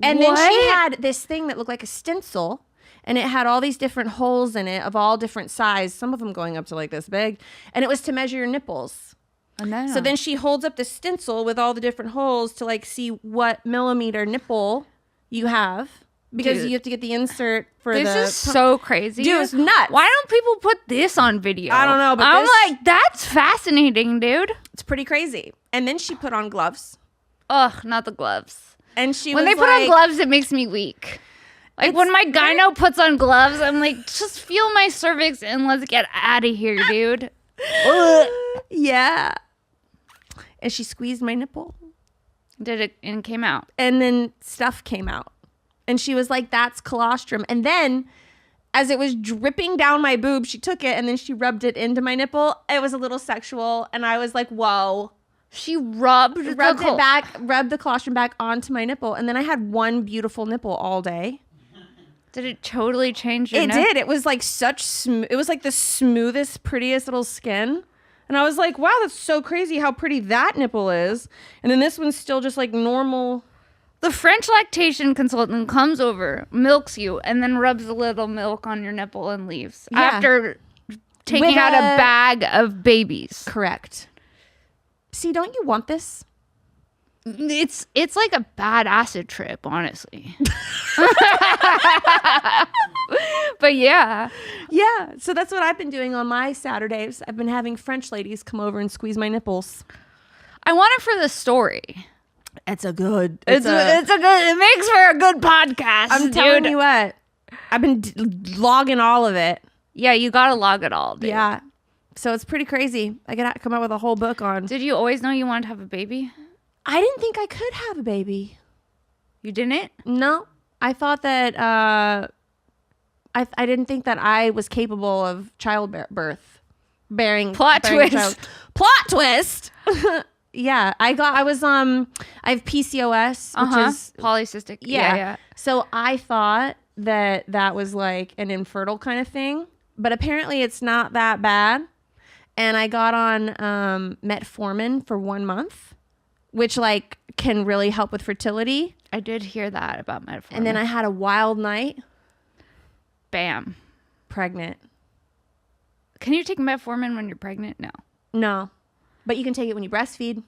And then she What? had this thing that looked like a stencil. And it had all these different holes in it of all different size, some of them going up to like this big. And it was to measure your nipples. So then she holds up the stencil with all the different holes to like see what millimeter nipple you have. Because Dude. you have to get the insert for This is so crazy. Dude, it's nuts. Why don't people put this on video? I don't know, but I'm this- like, that's fascinating, dude. It's pretty crazy. And then she put on gloves. Ugh, not the gloves. And she When was they put on like- gloves, it makes me weak. Like when my gyno puts on gloves, I'm like, just feel my cervix and let's get out of here, dude. Yeah. And she squeezed my nipple. Did it and came out. And then stuff came out. And she was like, that's colostrum. And then as it was dripping down my boob, she took it and then she rubbed it into my nipple. It was a little sexual. And I was like, whoa. She rubbed Rubbed it back, rubbed the colostrum back onto my nipple. And then I had one beautiful nipple all day. Did it totally change your It nip? did. It was like it was like the smoothest, prettiest little skin. And I was like, wow, that's so crazy how pretty that nipple is. And then this one's still just like normal. The French lactation consultant comes over, milks you, and then rubs a little milk on your nipple and leaves. Yeah. After taking With out a a- bag of babies. Correct. See, don't you want this? It's like a bad acid trip, honestly. But yeah. Yeah. So that's what I've been doing on my Saturdays. I've been having French ladies come over and squeeze my nipples. I want it for the story. It's a good. It's a good. It makes for a good podcast. I'm dude. telling you what. I've been logging all of it. Yeah, you gotta log it all, dude. Yeah. So it's pretty crazy. I gotta come out with a whole book on. Did you always know you wanted to have a baby? I didn't think I could have a baby. You didn't? No, I thought that I didn't think that I was capable of childbirth, bearing Plot bearing twist. Plot twist. Yeah, I have PCOS, which is polycystic. yeah. So I thought that was like an infertile kind of thing, but apparently it's not that bad. And I got on metformin for 1 month, which like can really help with fertility. I did hear that about metformin. And then I had a wild night, bam. pregnant. Can you take metformin when you're pregnant? No. No, but you can take it when you breastfeed.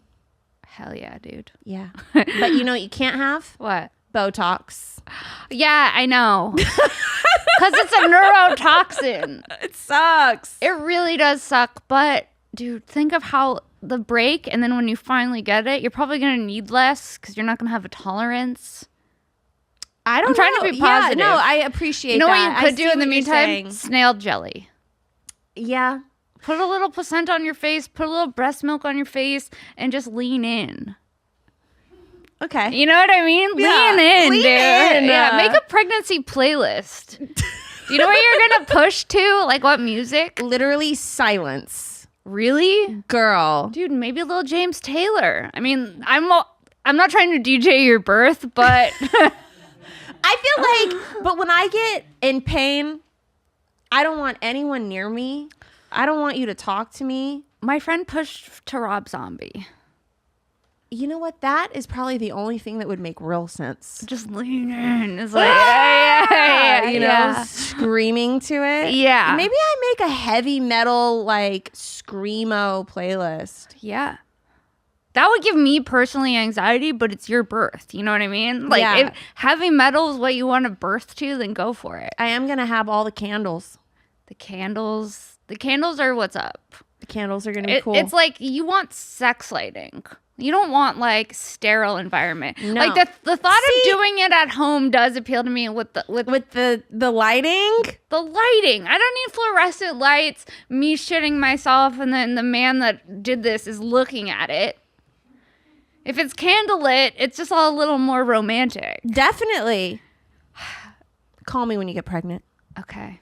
Hell yeah, dude. Yeah, but you know what you can't have? What? Botox. Yeah, I know. Because it's a neurotoxin. It sucks. It really does suck. But, dude, think of how the break, and then when you finally get it, you're probably going to need less because you're not going to have a tolerance. I don't I'm trying know. to be positive. Yeah, no, I appreciate You know that. what you could I do see in the what you're meantime? saying. Snail jelly. Yeah. Put a little placenta on your face, put a little breast milk on your face, and just lean in. Okay. You know what I mean? Yeah, Lean in, lean dude. in. Yeah, make a pregnancy playlist. You know what you're gonna push to? Like what music? Literally silence. Really? Girl. Dude, maybe a little James Taylor. I mean, I'm I'm not trying to DJ your birth, but I feel like, but when I get in pain, I don't want anyone near me. I don't want you to talk to me. my friend pushed to Rob Zombie. You know what? That is probably the only thing that would make real sense. Just lean in. It's like, yeah, You know, yeah. screaming to it. Yeah. Maybe I make a heavy metal, like, screamo playlist. Yeah. That would give me personally anxiety, but it's your birth. You know what I mean? Like, Yeah. if heavy metal is what you want to birth to, then go for it. I am going to have all the candles. The candles are what's up. The candles are going to be cool. It's like you want sex lighting. You don't want like sterile environment. No. Like the thought of doing it at home does appeal to me with the lighting. the lighting. I don't need fluorescent lights, me shitting myself, and then the man that did this is looking at it. If it's candlelit, it's just all a little more romantic. Definitely. Call me when you get pregnant. Okay.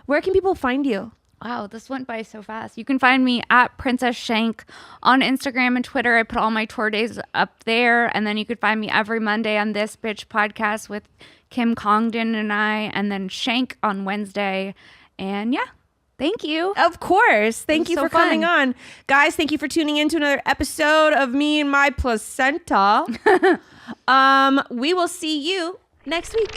Where can people find you? Wow, this went by so fast. You can find me at Princess Shank on Instagram and Twitter. I put all my tour days up there. And then you could find me every Monday on This Bitch podcast with Kim Congdon and I. And then Shank on Wednesday. And yeah, thank you. Of course. Thank was you so for coming fun. on. Guys, thank you for tuning in to another episode of Me and My Placenta. We will see you next week.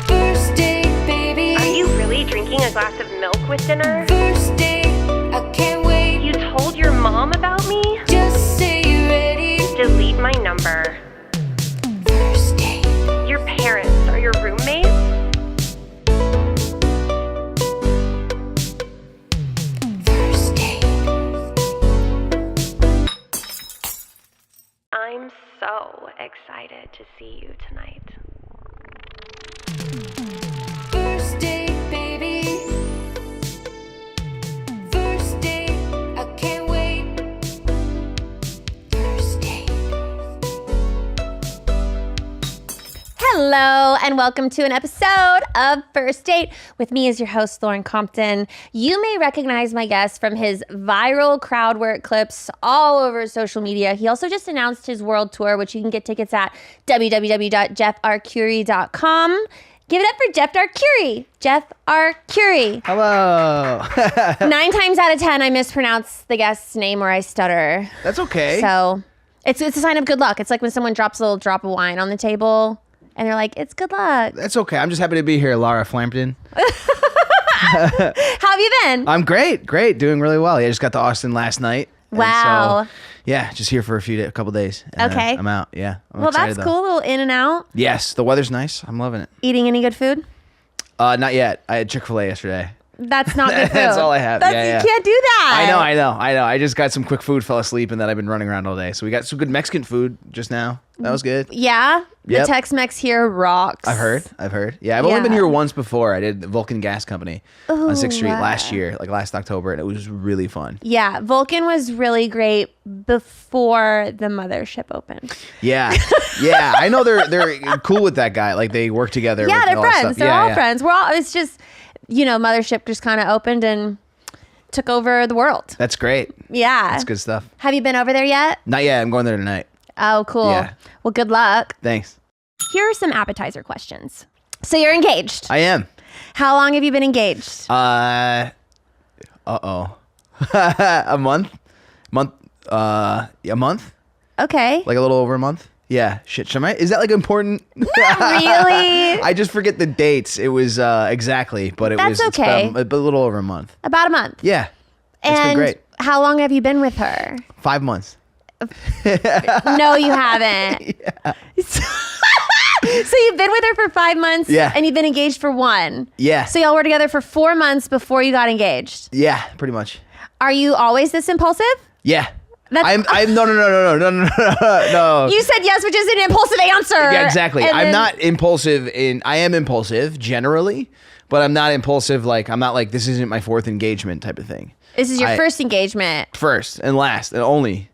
First date, baby. Are you really drinking a glass of milk with dinner? First date, I can't wait. You told your mom about me? Just say you're ready. Delete my number. First date. Your parents are your roommates? First date. I'm so excited to see you tonight. First date, baby. First date, I can't wait. First date. Hello, and welcome to an episode of First Date with me as your host, Lauren Compton. You may recognize my guest from his viral crowd work clips all over social media. He also just announced his world tour, which you can get tickets at www.jeffarcurie.com. Give it up for Jeff Arcuri. Jeff Arcuri. Hello. 9 times out of 10, I mispronounce the guest's name or I stutter. That's okay. So it's a sign of good luck. It's like when someone drops a little drop of wine on the table and they're like, it's good luck. That's okay. I'm just happy to be here, Laura Flampton. How have you been? I'm great. Doing really well. Yeah, I just got to Austin last night. and Wow. so, yeah, just here for a couple days. and then Okay. I'm out. Yeah. I'm Well, excited, that's though. cool. A little in and out. Yes, the weather's nice. I'm loving it. Eating any good food? Not yet. I had Chick-fil-A yesterday. That's not good food. That's all I have. Yeah. You can't do that. I know. I just got some quick food, fell asleep, and then I've been running around all day. So we got some good Mexican food just now. That was good. Yeah? Yep. The Tex-Mex here rocks. I've heard. Yeah, I've only been Yeah. here once before. I did the Vulcan Gas Company on 6th Street wow. last year, like last October, and it was really fun. Yeah, Vulcan was really great before the mothership opened. Yeah. I know they're cool with that guy. Like they work together. Yeah, with they're all that friends. stuff. They're Yeah, all yeah. friends. It's just, mothership just kind of opened and took over the world. That's great. Yeah. That's good stuff. Have you been over there yet? Not yet. I'm going there tonight. Oh, cool. Yeah. Well, good luck. Thanks. Here are some appetizer questions. So you're engaged. I am. How long have you been engaged? A month. A month. Okay. Like a little over a month. Yeah. Shit. Is that like important? Not really. I just forget the dates. It was exactly, but That's it's okay. about a little over a month. About a month. Yeah. It's And been great. how long have you been with her? 5 months. No, you haven't. So you've been with her for 5 months. Yeah. And you've been engaged for 1. Yeah. So y'all were together for 4 months before you got engaged. Yeah. Pretty much. Are you always this impulsive? Yeah. That's- I'm no. You said yes, which is an impulsive answer. Yeah, exactly. And I'm then- not impulsive I am impulsive generally, but I'm not impulsive I'm not like this isn't my 4th engagement type of thing. This is your first engagement. First and last and only.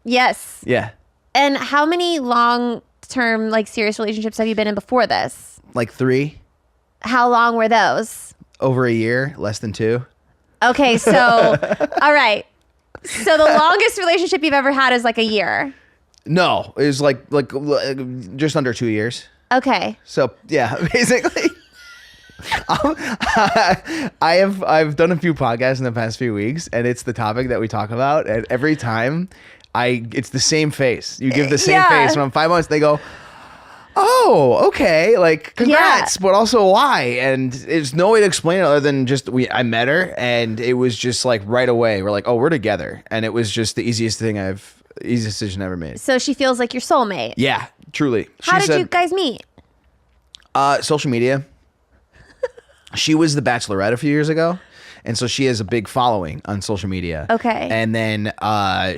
Yes. Yeah. And how many long-term, serious relationships have you been in before this? Like 3 How long were those? over a year, less than 2. Okay, so, all right. So the longest relationship you've ever had is like a year. No, it was like just under 2 years. Okay. So yeah, basically. I've done a few podcasts in the past few weeks, and it's the topic that we talk about, and every time it's the same face. You give the same face. When I'm 5 months, they go, "Oh, okay, like congrats," but also why? And there's no way to explain it other than just I met her, and it was just like right away. We're like, "Oh, we're together," and it was just the easiest decision I ever made. So she feels like your soulmate. Yeah, truly. How did you guys meet? Social media. She was the Bachelorette a few years ago, and so she has a big following on social media. Okay. And then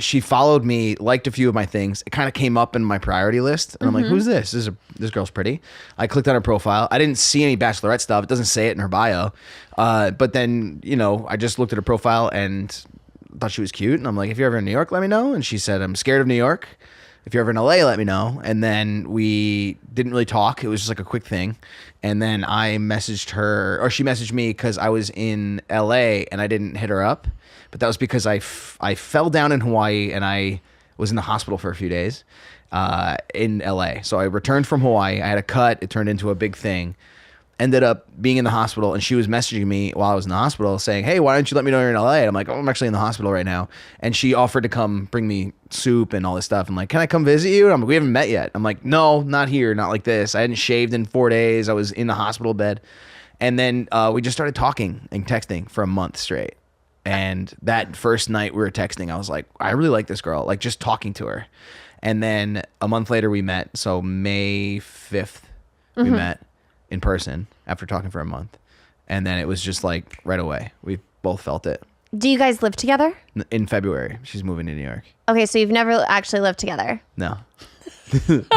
she followed me, liked a few of my things. It kind of came up in my priority list, and I'm like, "Who's this? This girl's pretty." I clicked on her profile. I didn't see any Bachelorette stuff. It doesn't say it in her bio. But then, I just looked at her profile and thought she was cute, and I'm like, "If you're ever in New York, let me know." And she said, "I'm scared of New York. If you're ever in LA, let me know." And then we didn't really talk. It was just like a quick thing. And then I messaged her, or she messaged me because I was in LA and I didn't hit her up. But that was because I fell down in Hawaii and I was in the hospital for a few days in LA. So I returned from Hawaii. I had a cut. It turned into a big thing. Ended up being in the hospital, and she was messaging me while I was in the hospital saying, "Hey, why don't you let me know you're in LA?" And I'm like, "Oh, I'm actually in the hospital right now." And she offered to come bring me soup and all this stuff. I'm like, "Can I come visit you?" And I'm like, "We haven't met yet." I'm like, "No, not here, not like this. I hadn't shaved in 4 days. I was in the hospital bed." And then we just started talking and texting for a month straight. And that first night we were texting, I was like, "I really like this girl," like just talking to her. And then a month later we met. So May 5th we met in person after talking for a month. And then it was just like right away. We both felt it. Do you guys live together? In February, she's moving to New York. Okay, so you've never actually lived together. No. Okay,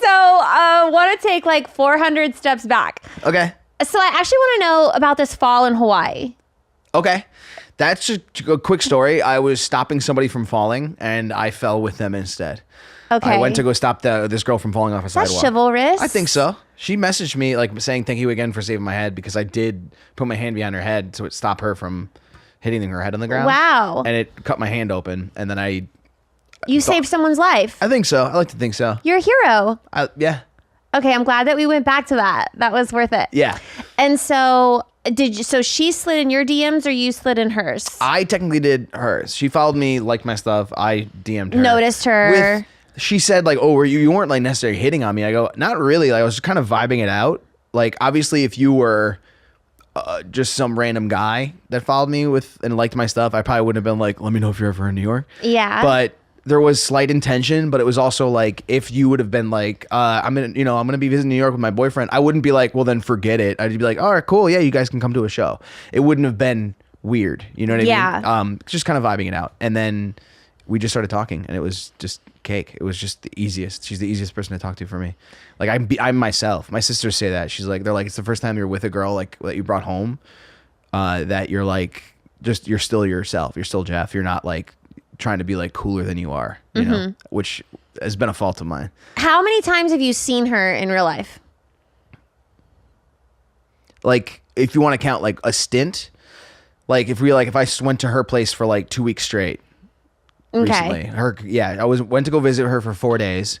so want to take like 400 steps back. Okay. So I actually want to know about this fall in Hawaii. Okay. That's a quick story. I was stopping somebody from falling, and I fell with them instead. Okay. I went to go stop this girl from falling off a That's sidewalk. chivalrous. I think so. She messaged me like saying thank you again for saving my head, because I did put my hand behind her head so it stopped her from hitting her head on the ground. Wow. And it cut my hand open, and then You saved someone's life. I think so. I like to think so. You're a hero. Yeah. Okay, I'm glad that we went back to that. That was worth it. Yeah. And so so she slid in your DMs or you slid in hers? I technically did hers. She followed me, liked my stuff. I DM'd her. Noticed her. She said like, "Oh, you weren't like necessarily hitting on me." I go, "Not really. Like, I was just kind of vibing it out." Like, obviously, if you were just some random guy that followed me and liked my stuff, I probably wouldn't have been like, "Let me know if you're ever in New York." Yeah. But there was slight intention, but it was also like, if you would have been like, I'm gonna be visiting New York with my boyfriend, I wouldn't be like, "Well, then forget it." I'd be like, "All right, cool. Yeah, you guys can come to a show." It wouldn't have been weird. You know what I mean? Just kind of vibing it out. And then we just started talking, and it was just cake. It was just the easiest. She's the easiest person to talk to for me. Like I'm myself. My sisters say that. They're like, it's the first time you're with a girl like that you brought home, that you're like, you're still yourself. You're still Jeff. You're not like trying to be like cooler than you are, you know, which has been a fault of mine. How many times have you seen her in real life? Like, if you want to count like a stint, like if I went to her place for like 2 weeks straight. Okay. Recently, I went to go visit her for 4 days,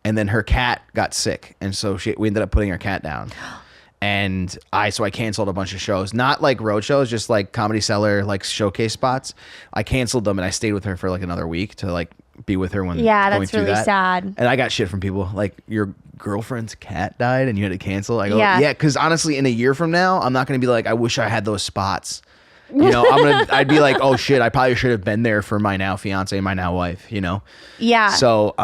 and then her cat got sick, and so we ended up putting her cat down, and I canceled a bunch of shows, not like road shows, just like Comedy Cellar, like showcase spots. I canceled them, and I stayed with her for like another week to like be with her when going that's through really that. sad. And I got shit from people like, "Your girlfriend's cat died and you had to cancel." I go, Yeah. "Yeah," because honestly, in a year from now, I'm not gonna be like, "I wish I had those spots." You know, I'd be like, "Oh shit, I probably should have been there for my now fiance and my now wife," you know? Yeah. So,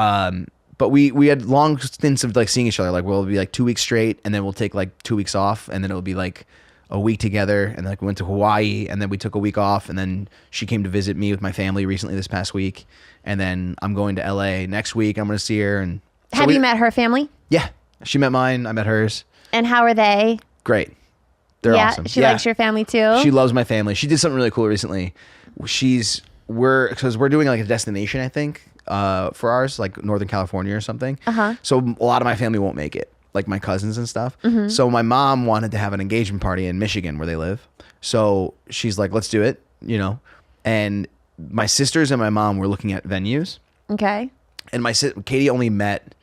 but we had long stints of like seeing each other. Like, we'll be like 2 weeks straight, and then we'll take like 2 weeks off, and then it'll be like a week together. And then like we went to Hawaii, and then we took a week off, and then she came to visit me with my family recently this past week. And then I'm going to LA next week. I'm going to see her. And so have you met her family? Yeah. She met mine. I met hers. And how are they? Great. They're awesome. She likes your family too? She loves my family. She did something really cool recently. Because we're doing like a destination, I think, for ours, like Northern California or something. So a lot of my family won't make it, like my cousins and stuff. So my mom wanted to have an engagement party in Michigan where they live. So she's like, "Let's do it," you know? And my sisters and my mom were looking at venues, Okay. and Katie only met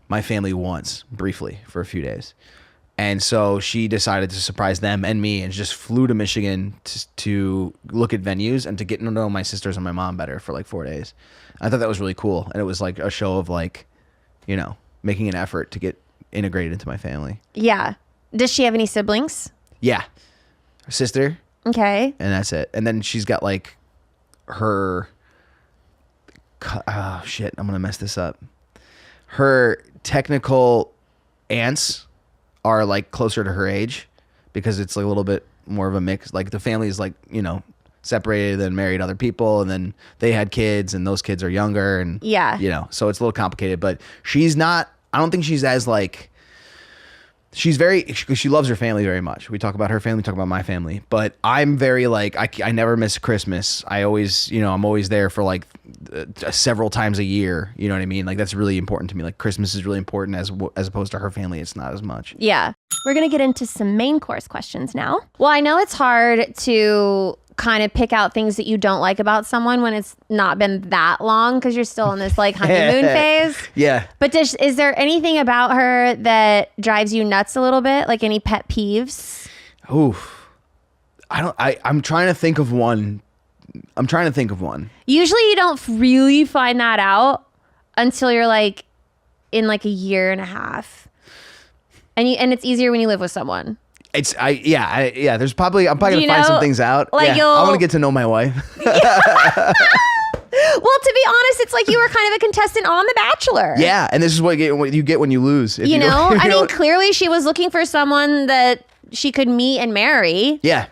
my family once, briefly, for a few days. And so she decided to surprise them and me and just flew to Michigan to look at venues and to get to know my sisters and my mom better for like 4 days. I thought that was really cool. And it was like a show of like, you know, making an effort to get integrated into my family. Yeah. Does she have any siblings? Yeah. Her sister. Okay. And that's it. And then she's got like her, oh shit, I'm going to mess this up. Her technical aunts are like closer to her age because it's like a little bit more of a mix. Like the family is like, you know, separated and married other people, and then they had kids and those kids are younger, and Yeah. you know, so it's a little complicated, but she's not, I don't think she's as like, she's very, she loves her family very much. We talk about her family, we talk about my family, but I'm very like, I never miss Christmas. I always, you know, I'm always there for like several times a year. You know what I mean? Like that's really important to me. Like Christmas is really important as opposed to her family. It's not as much. Yeah. We're going to get into some main course questions now. Well, I know it's hard to kind of pick out things that you don't like about someone when it's not been that long because you're still in this like honeymoon phase. Yeah. But is there anything about her that drives you nuts a little bit? Like any pet peeves? Oof. I'm trying to think of one. Usually you don't really find that out until you're like in like a year and a half. And it's easier when you live with someone. There's probably, I'm probably Do gonna you find some know, things out. like, Yeah, I want to get to know my wife. Well, to be honest, it's like you were kind of a contestant on The Bachelor. Yeah, and this is what you get when you lose. If You know? don't- I mean, clearly she was looking for someone that she could meet and marry. yeah,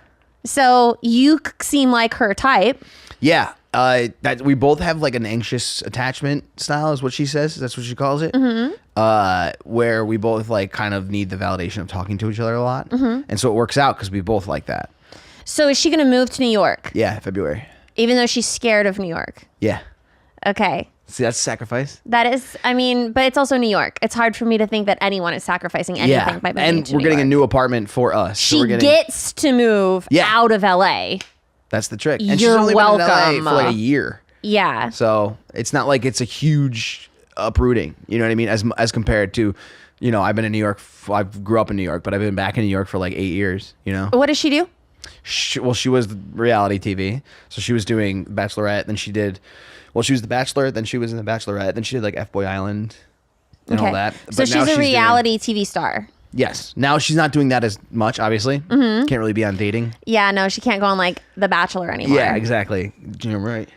So you seem like her type. yeah. That we both have like an anxious attachment style, is what she says. That's what she calls it. Mm-hmm. Where we both like kind of need the validation of talking to each other a lot, and so it works out because we both like that. So is she going to move to New York? Yeah, February. Even though she's scared of New York? Yeah. Okay. See, that's sacrifice. That is, I mean, but it's also New York. It's hard for me to think that anyone is sacrificing anything by moving and to we're New getting York. a new apartment for us. She so we're getting, gets to move Yeah. out of LA. That's the trick. And You're she's only been in LA welcome. for like a year. Yeah. So it's not like it's a huge uprooting, you know what I mean? As compared to, you know, I've been in New York. I grew up in New York, but I've been back in New York for like 8 years, you know? What does she do? She was reality TV. So she was doing Bachelorette. Then she was the Bachelor. Then she was in the Bachelorette. Then she did like F-Boy Island and all that. So But now she's a doing- reality TV star. Yes. Now she's not doing that as much, obviously. Can't really be on dating. Yeah, no, she can't go on like The Bachelor anymore. Yeah, exactly. You're right.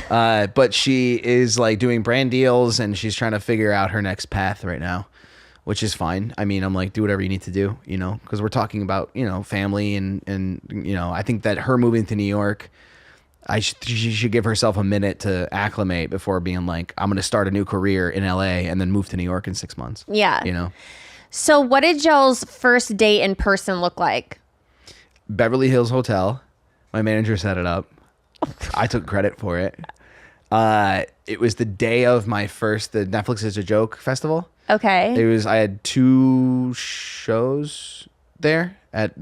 But she is like doing brand deals and she's trying to figure out her next path right now, which is fine. I mean, I'm like, do whatever you need to do, you know, because we're talking about, you know, family and, you know, I think that her moving to New York, she should give herself a minute to acclimate before being like, I'm going to start a new career in LA and then move to New York in 6 months. Yeah. You know? So what did y'all's first date in person look like? Beverly Hills Hotel. My manager set it up. I took credit for it. It was the day of the Netflix is a Joke festival. Okay. I had 2 shows there at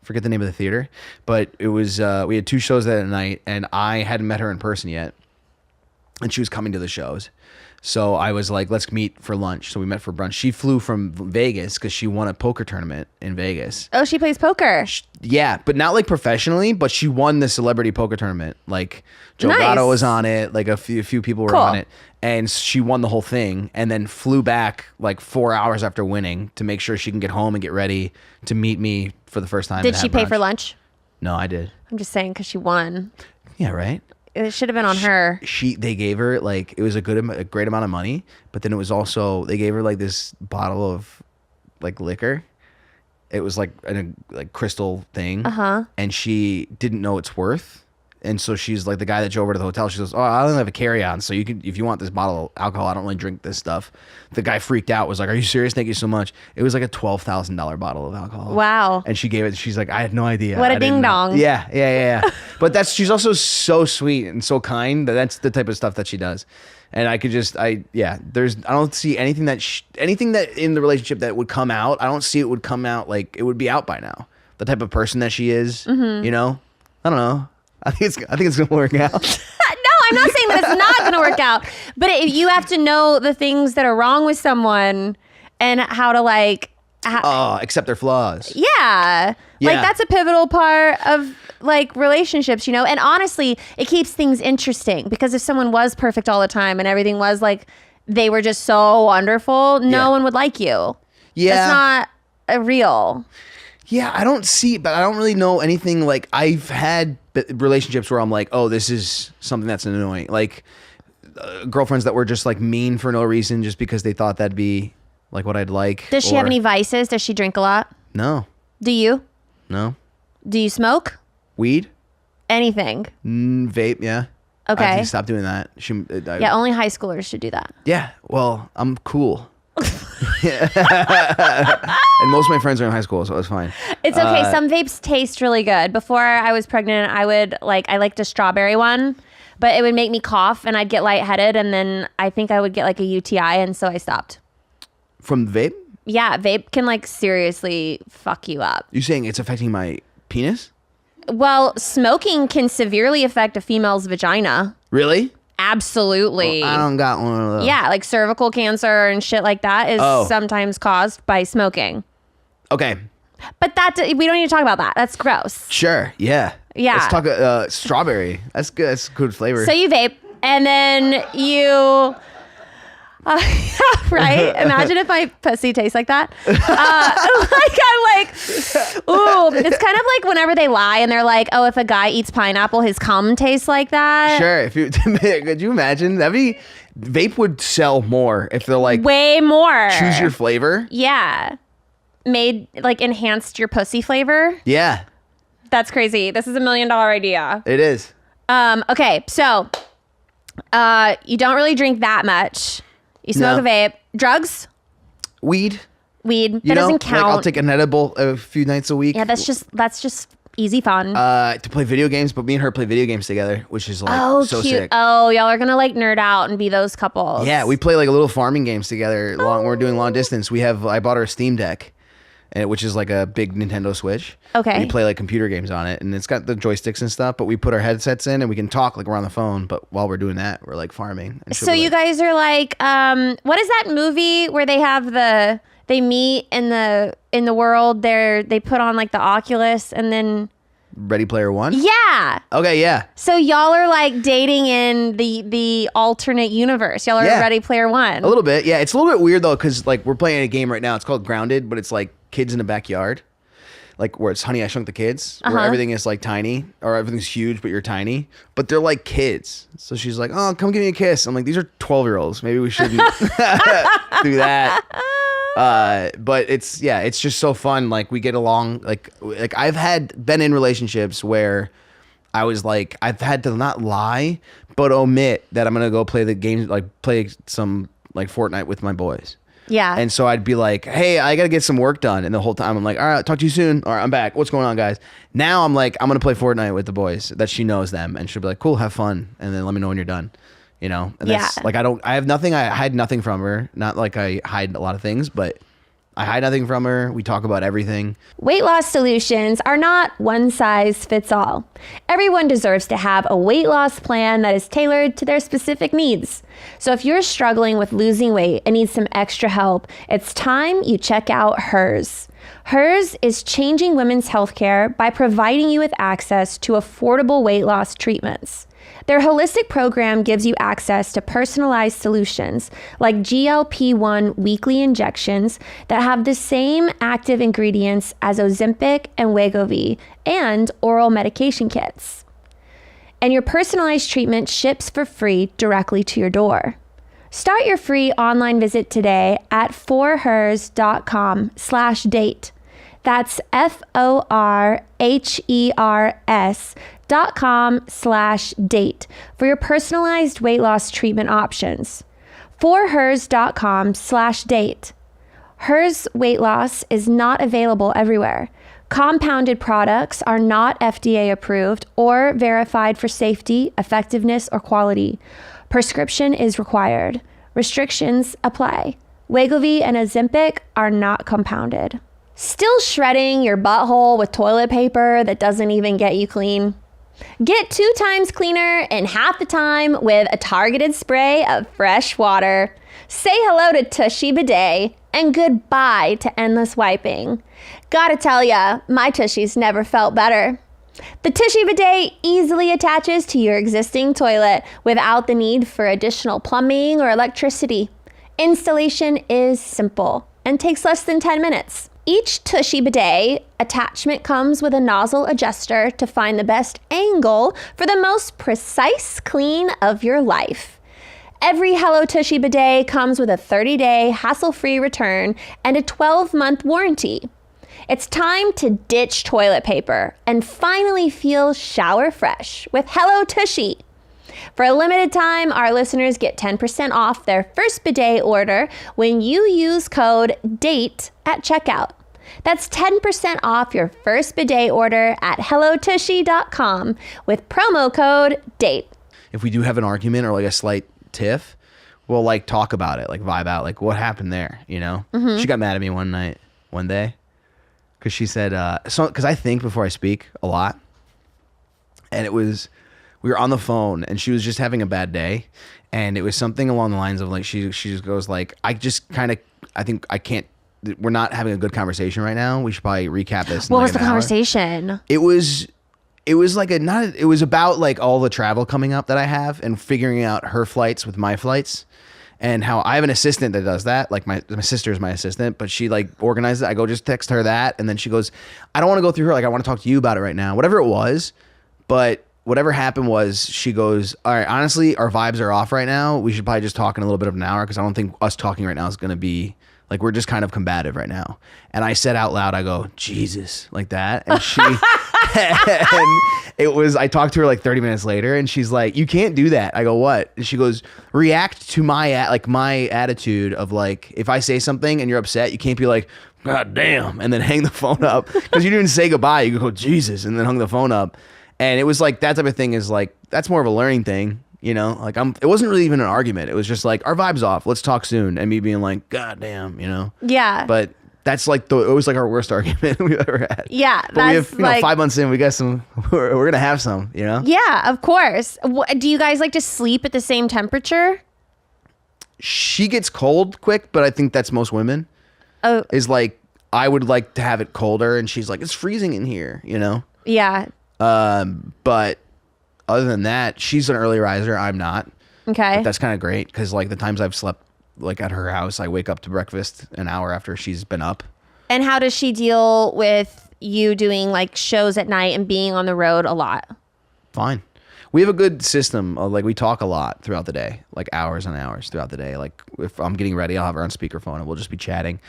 forget the name of the theater, but it was, we had 2 shows that night and I hadn't met her in person yet. And she was coming to the shows. So I was like, let's meet for lunch. So we met for brunch. She flew from Vegas because she won a poker tournament in Vegas. Oh, she plays poker. Yeah, but not like professionally, but she won the celebrity poker tournament. Like Joe Nice. Gatto was on it, like a few people were Cool. on it. And she won the whole thing and then flew back like 4 hours after winning to make sure she can get home and get ready to meet me for the first time. Did and she have pay brunch. for lunch? No, I did. I'm just saying because she won. Yeah, right. It should have been on her. They gave her like, it was a great amount of money, but then it was also, they gave her like this bottle of like liquor. It was like a like crystal thing. And she didn't know its worth. And so she's like, the guy that drove her to the hotel, she goes, oh, I only have a carry-on. So you can, if you want this bottle of alcohol, I don't really drink this stuff. The guy freaked out, was like, are you serious? Thank you so much. It was like a $12,000 bottle of alcohol. Wow. And she gave it, she's like, I had no idea. What a I didn't know." ding-dong. Yeah. But she's also so sweet and so kind. That's the type of stuff that she does. And I could just, I don't see anything that in the relationship that would come out. I don't see it would come out like it would be out by now. The type of person that she is, you know? I don't know. I think it's gonna work out. No, I'm not saying that it's not going to work out. But you have to know the things that are wrong with someone and how to like. Accept their flaws. Yeah. Like that's a pivotal part of like relationships, you know? And honestly, it keeps things interesting because if someone was perfect all the time and everything was like they were just so wonderful, no one would like you. Yeah. That's not real. Yeah, I don't really know anything. Like I've had relationships where I'm like, oh, this is something that's annoying. Like girlfriends that were just like mean for no reason just because they thought that'd be like what I'd like. Does she have any vices? Does she drink a lot? No. Do you? No. Do you smoke? Weed? Anything? Vape, yeah. Okay. I think stop doing that. Yeah, only high schoolers should do that. Yeah, well, I'm cool. And most of my friends are in high school, so it's fine. It's okay. Some vapes taste really good. Before I was pregnant, I liked a strawberry one, but it would make me cough and I'd get lightheaded, and then I think I would get like a UTI, and so I stopped. From the vape? Yeah, vape can like seriously fuck you up. You saying it's affecting my penis? Well, smoking can severely affect a female's vagina. Really? Absolutely. Well, I don't got one of those. Yeah, like cervical cancer and shit like that is sometimes caused by smoking. Okay. But we don't need to talk about that. That's gross. Sure. Yeah. Yeah. Let's talk strawberry. That's good. That's good flavor. So you vape, and then you... right? Imagine if my pussy tastes like that. Ooh, it's kind of like whenever they lie and they're like, oh, if a guy eats pineapple, his cum tastes like that. Sure. If you could you imagine? Vape would sell more if they're like way more. Choose your flavor. Yeah. Enhanced your pussy flavor. Yeah. That's crazy. This is $1 million idea. It is. Okay, so you don't really drink that much. You smoke a vape. Drugs? Weed. That doesn't count. Like I'll take an edible a few nights a week. Yeah, that's just easy fun. To play video games, but me and her play video games together, which is like so cute. sick. Oh, y'all are gonna like nerd out and be those couples. Yeah, we play like a little farming games together. We're doing long distance. I bought her a Steam Deck, which is like a big Nintendo Switch. Okay. We play like computer games on it, and it's got the joysticks and stuff. But we put our headsets in, and we can talk like we're on the phone. But while we're doing that, we're like farming. So you guys are like, what is that movie where they have they meet in the world? They put on like the Oculus and then. Ready Player One? Yeah. Okay, yeah. So y'all are like dating in the alternate universe. Y'all are Ready Player One. A little bit, yeah. It's a little bit weird though, because like we're playing a game right now. It's called Grounded, but it's like kids in the backyard, like where it's Honey, I Shrunk the Kids, where everything is like tiny or everything's huge, but you're tiny. But they're like kids. So she's like, "Oh, come give me a kiss." I'm like, "These are 12-year-olds. Maybe we shouldn't do that." But it's just so fun. Like we get along. Like I've been in relationships where I was like, I've had to not lie, but omit that I'm gonna go play the game, like play some like Fortnite with my boys. Yeah. And so I'd be like, hey, I gotta get some work done. And the whole time I'm like, all right, talk to you soon. All right, I'm back. What's going on, guys? Now I'm like, I'm gonna play Fortnite with the boys. That she knows them, and she'll be like, cool, have fun, and then let me know when you're done. You know, and that's like I hide nothing from her. Not like I hide a lot of things, but I hide nothing from her. We talk about everything. Weight loss solutions are not one size fits all. Everyone deserves to have a weight loss plan that is tailored to their specific needs. So if you're struggling with losing weight and need some extra help, it's time you check out Hers. Hers is changing women's healthcare by providing you with access to affordable weight loss treatments. Their holistic program gives you access to personalized solutions like GLP-1 weekly injections that have the same active ingredients as Ozempic and Wegovy and oral medication kits. And your personalized treatment ships for free directly to your door. Start your free online visit today at forhers.com/date. That's forhers.com/date for your personalized weight loss treatment options. forhers.com/date. Hers weight loss is not available everywhere. Compounded products are not FDA approved or verified for safety, effectiveness, or quality. Prescription is required. Restrictions apply. Wegovy and Ozempic are not compounded. Still shredding your butthole with toilet paper that doesn't even get you clean? Get 2 times cleaner in half the time with a targeted spray of fresh water. Say hello to Tushy Bidet and goodbye to endless wiping. Gotta tell ya, my tushies never felt better. The Tushy Bidet easily attaches to your existing toilet without the need for additional plumbing or electricity. Installation is simple and takes less than 10 minutes. Each Tushy Bidet attachment comes with a nozzle adjuster to find the best angle for the most precise clean of your life. Every Hello Tushy Bidet comes with a 30-day hassle-free return and a 12-month warranty. It's time to ditch toilet paper and finally feel shower fresh with Hello Tushy. For a limited time, our listeners get 10% off their first bidet order when you use code DATE at checkout. That's 10% off your first bidet order at hellotushy.com with promo code DATE. If we do have an argument or like a slight tiff, we'll like talk about it, like vibe out, like what happened there, you know? She got mad at me one day, because she said, because I think before I speak a lot, and we were on the phone and she was just having a bad day, and it was something along the lines of like, she just goes like, I think I can't, we're not having a good conversation right now. We should probably recap this. What was the conversation? It was like it was about like all the travel coming up that I have and figuring out her flights with my flights, and how I have an assistant that does that. Like my sister is my assistant, but she like organizes it. I go just text her that, and then she goes, I don't want to go through her. Like I want to talk to you about it right now. Whatever it was, but whatever happened was she goes, all right, honestly, our vibes are off right now. We should probably just talk in a little bit of an hour, because I don't think us talking right now is going to be like, we're just kind of combative right now. And I said out loud, I go, Jesus, like that. And she, and I talked to her like 30 minutes later, and she's like, you can't do that. I go, what? And she goes, react to my attitude of like, if I say something and you're upset, you can't be like, God damn, and then hang the phone up, because you didn't say goodbye. You go, Jesus, and then hung the phone up. And it was like, that type of thing is like, that's more of a learning thing. You know, like it wasn't really even an argument. It was just like, our vibe's off. Let's talk soon. And me being like, God damn, you know? Yeah. But that's like it was like our worst argument we've ever had. Yeah. But we have, 5 months in, we got we're going to have some, you know? Yeah, of course. Do you guys like to sleep at the same temperature? She gets cold quick, but I think that's most women. Oh. Is like, I would like to have it colder, and she's like, it's freezing in here, you know? Yeah. But other than that, she's an early riser. I'm not. Okay. But that's kind of great, because like the times I've slept like at her house, I wake up to breakfast an hour after she's been up. And how does she deal with you doing like shows at night and being on the road a lot? Fine. We have a good system. Like we talk a lot throughout the day, like hours and hours throughout the day. Like if I'm getting ready, I'll have her on speakerphone and we'll just be chatting.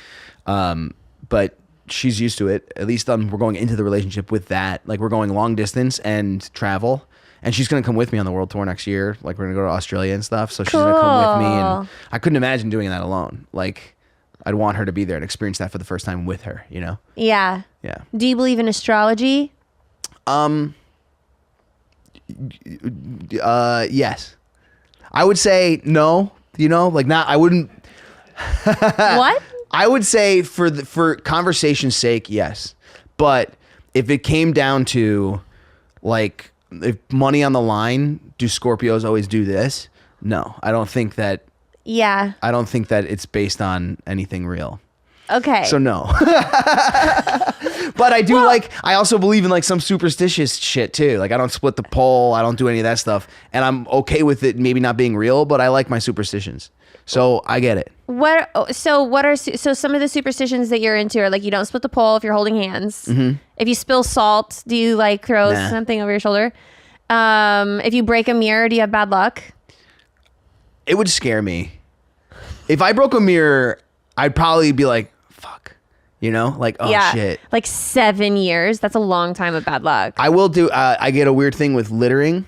But she's used to it. At least we're going into the relationship with that. Like we're going long distance and travel. And she's going to come with me on the world tour next year. Like, we're going to go to Australia and stuff. So she's going to come with me. And I couldn't imagine doing that alone. Like, I'd want her to be there and experience that for the first time with her, you know? Yeah. Yeah. Do you believe in astrology? Yes. I would say no, you know? Like, not, I wouldn't. What? I would say for conversation's sake, yes. But if it came down to, like, if money on the line, do Scorpios always do this? No, I don't think that. Yeah. I don't think that it's based on anything real. Okay. So no. But I do I also believe in like some superstitious shit too. Like I don't split the pole. I don't do any of that stuff. And I'm okay with it maybe not being real, but I like my superstitions. So I get it. So some of the superstitions that you're into are like, you don't split the pole if you're holding hands. Mm-hmm. If you spill salt, do you like throw something over your shoulder? If you break a mirror, do you have bad luck? It would scare me. If I broke a mirror, I'd probably be like, fuck, you know, like, oh shit. Like 7 years. That's a long time of bad luck. I will do, I get a weird thing with littering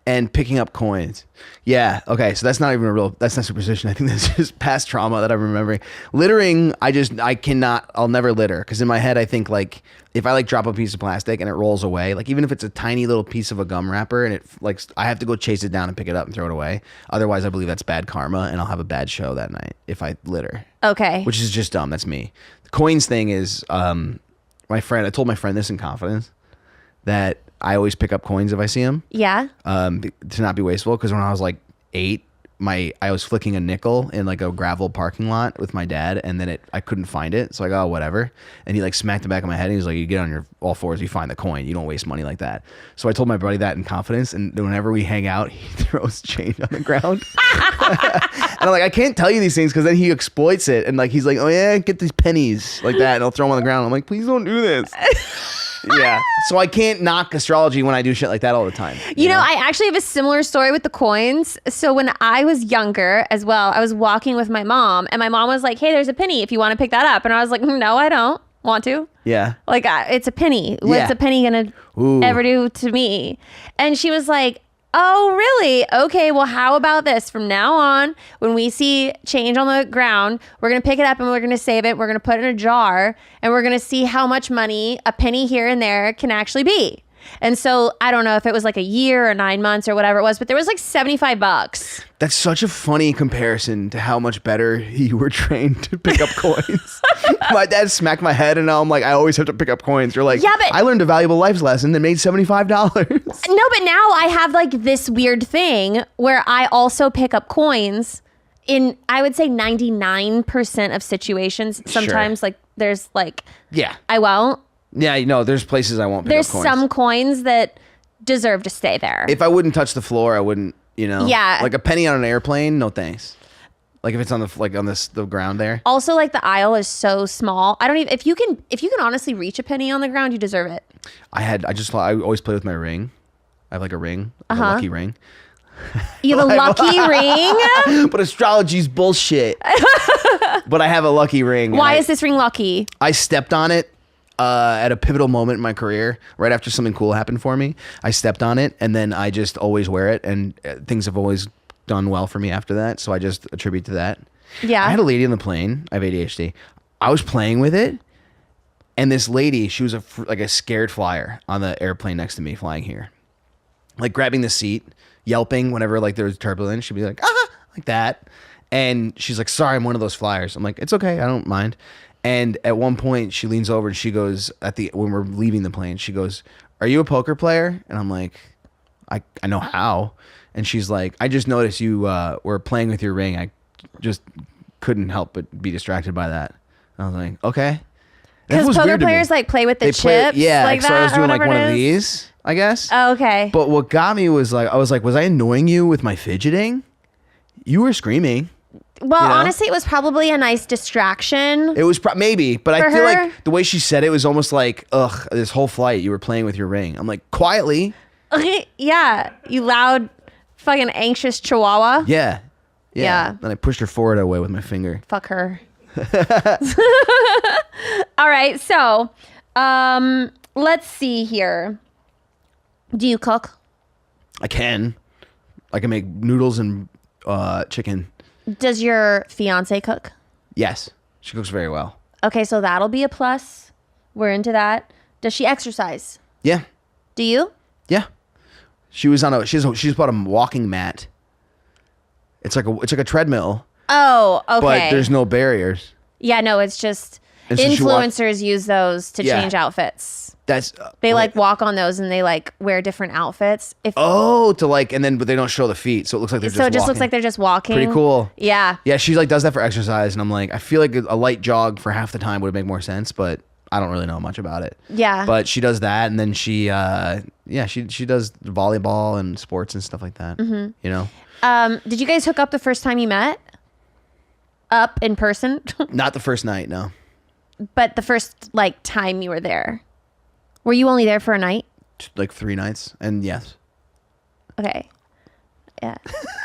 and picking up coins. Yeah. Okay. So that's not even that's not superstition. I think that's just past trauma that I'm remembering. Littering, I'll never litter. Cause in my head, I think like, if I like drop a piece of plastic and it rolls away, like even if it's a tiny little piece of a gum wrapper and it like, I have to go chase it down and pick it up and throw it away. Otherwise I believe that's bad karma and I'll have a bad show that night if I litter. Okay. Which is just dumb. That's me. The coins thing is, I told my friend this in confidence, that I always pick up coins if I see them. Yeah. To not be wasteful. Because when I was like 8, I was flicking a nickel in like a gravel parking lot with my dad, and then I couldn't find it. So I go, oh, whatever. And he like smacked the back of my head. And he was like, you get on your all fours, you find the coin. You don't waste money like that. So I told my buddy that in confidence. And whenever we hang out, he throws change on the ground. And I'm like, I can't tell you these things because then he exploits it. And like, he's like, oh yeah, get these pennies like that. And I'll throw them on the ground. I'm like, please don't do this. Yeah. So I can't knock astrology when I do shit like that all the time. You know, I actually have a similar story with the coins. So when I was younger as well, I was walking with my mom, and my mom was like, hey, there's a penny if you want to pick that up. And I was like, no, I don't want to. Yeah. Like, it's a penny. What's a penny going to ever do to me? And she was like, oh, really? Okay, well, how about this? From now on, when we see change on the ground, we're going to pick it up and we're going to save it. We're going to put it in a jar, and we're going to see how much money a penny here and there can actually be. And so I don't know if it was like a year or 9 months or whatever it was, but there was like $75. That's such a funny comparison to how much better you were trained to pick up coins. My dad smacked my head, and now I'm like, I always have to pick up coins. You're like, Yeah, but- I learned a valuable life lesson that made $75. No, but now I have like this weird thing where I also pick up coins in, I would say 99% of situations. Sometimes like there's like, Yeah. I won't. Yeah, you know, there's places I won't pick There's up coins. some coins that deserve to stay there. If I wouldn't touch the floor, I wouldn't, you know. Yeah. Like a penny on an airplane, no thanks. Like if it's on the ground there. Also, like the aisle is so small. I don't even, if you can honestly reach a penny on the ground, you deserve it. I always play with my ring. I have like a ring, a lucky ring. You have a lucky ring? But astrology's bullshit. But I have a lucky ring. Why is this ring lucky? I stepped on it at a pivotal moment in my career, right after something cool happened for me. I stepped on it, and then I just always wear it, and things have always done well for me after that. So I just attribute to that. Yeah. I had a lady on the plane. I have ADHD. I was playing with it, and this lady, she was like a scared flyer on the airplane next to me flying here, like grabbing the seat, yelping whenever like there was turbulence. She'd be like, ah, like that. And she's like, sorry, I'm one of those flyers. I'm like, it's okay, I don't mind. And at one point, she leans over and she goes, when we're leaving the plane, she goes, are you a poker player? And I'm like, I know how. And she's like, I just noticed you were playing with your ring. I just couldn't help but be distracted by that. And I was like, okay. Because poker players like play with the chips. Yeah, like so that, I was doing like whatever one it of is. these, I guess. Oh, okay. But what got me was like, I was like, was I annoying you with my fidgeting? You were screaming. Well, you know? honestly, it was probably a nice distraction. It was maybe, but I For feel her? like the way she said it was almost like, ugh, this whole flight you were playing with your ring. I'm like, quietly. Yeah, you loud, fucking anxious chihuahua. Yeah. Yeah. And I pushed her forward away with my finger. Fuck her. All right, so let's see here. Do you cook? I can make noodles and chicken. Does your fiance cook? Yes. She cooks very well. Okay, so that'll be a plus. We're into that. Does she exercise? Yeah. Do you? Yeah. She's bought a walking mat. It's like a treadmill, Oh, okay. but there's no barriers. Yeah, no, it's just And so she influencers use those to Yeah. change outfits. That's They like walk on those and they like wear different outfits. If but they don't show the feet, so it looks like they're so, it just looks walking. like they're just walking. Pretty cool. Yeah. Yeah, she like does that for exercise, and I'm like, I feel like a light jog for half the time would make more sense, but I don't really know much about it. Yeah. But she does that, and then she does volleyball and sports and stuff like that. Mm-hmm. You know, Did you guys hook up the first time you met? Up in person? not the first night, no. But the first like time you were there. Were you only there for a night? Like 3 nights, and yes. Okay. Yeah.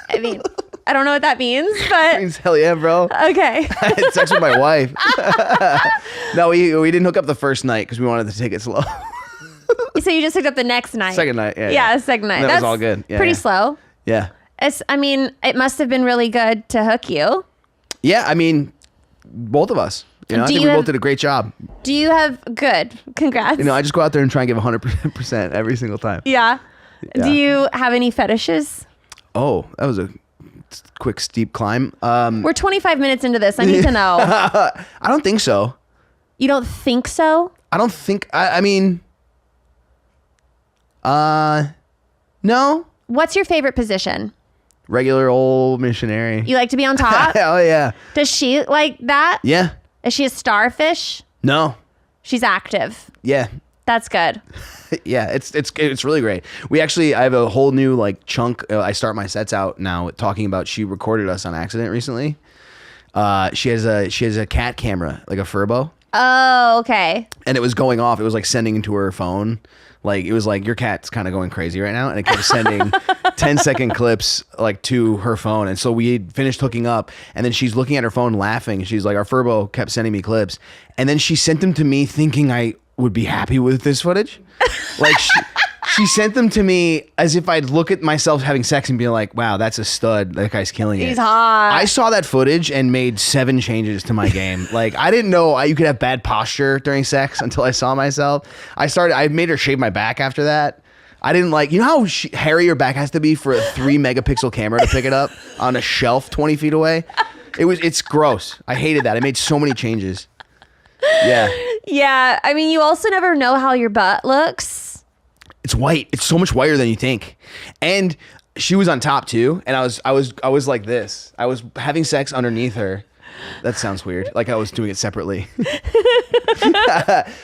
I mean, I don't know what that means, but Means hell yeah, bro. okay. I had sex with my wife. No, we didn't hook up the first night because we wanted to take it slow. So you just hooked up the next night. Second night, yeah. Yeah, second night. That was That's all good. Yeah, pretty yeah. slow. Yeah. I mean, it must have been really good to hook you. Yeah, I mean, both of us. You know, I Do think you we have- both did a great job. Do you have good? Congrats. You know, I just go out there and try and give 100% every single time. yeah. Yeah. Do you have any fetishes? Oh, that was a quick steep climb. We're 25 minutes into this. I need to know. I don't think so. You don't think so? I don't think. I mean, No. What's your favorite position? Regular old missionary. You like to be on top? Oh yeah. Does she like that? Yeah. Is she a starfish? No. She's active. Yeah. That's good. Yeah, it's really great. I have a whole new like chunk. I start my sets out now talking about. She recorded us on accident recently. She has a cat camera, like a Furbo, Oh, okay. and it was going off. It was like sending into her phone. Like it was like your cat's kind of going crazy right now, and it kept sending 10-second clips like to her phone. And so we had finished hooking up, and then she's looking at her phone laughing. She's like, our Furbo kept sending me clips, and then she sent them to me thinking I would be happy with this footage. Like she sent them to me as if I'd look at myself having sex and be like, wow, that's a stud. That guy's killing it. He's hot. I saw that footage and made 7 changes to my game. Like I didn't know you could have bad posture during sex until I saw myself. I made her shave my back after that. I didn't like, you know how hairy your back has to be for a 3 megapixel camera to pick it up on a shelf 20 feet away? It's gross. I hated that. I made so many changes. Yeah. Yeah. I mean, you also never know how your butt looks. It's white. It's so much whiter than you think. And she was on top too, and I was like this. I was having sex underneath her. That sounds weird. Like I was doing it separately.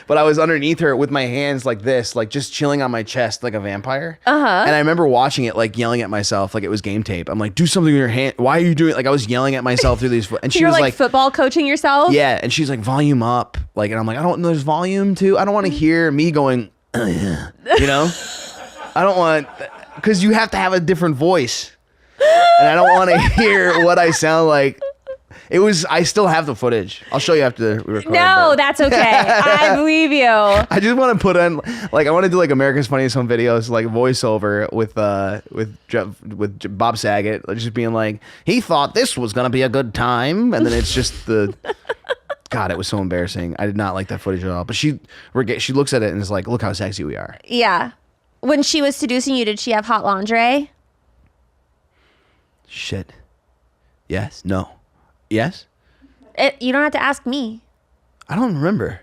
But I was underneath her with my hands like this, like just chilling on my chest like a vampire. And I remember watching it, like yelling at myself like it was game tape. I'm like, do something with your hand. Why are you doing it? Like I was yelling at myself through these. And she You're was like like football coaching yourself? yeah. And she's like, volume up. Like, and I'm like, I don't know. There's volume too. I don't want to hear me going, you know? I don't want, because you have to have a different voice. And I don't want to hear what I sound like. I still have the footage. I'll show you after we record. No, but that's okay. I believe you. I just want to put on, like, I want to do like America's Funniest Home Videos, like voiceover with Bob Saget, just being like, he thought this was gonna be a good time, and then it's just the. God, it was so embarrassing. I did not like that footage at all. But she looks at it and is like, look how sexy we are. Yeah. When she was seducing you, did she have hot lingerie? Shit. Yes. No. Yes? You don't have to ask me. I don't remember.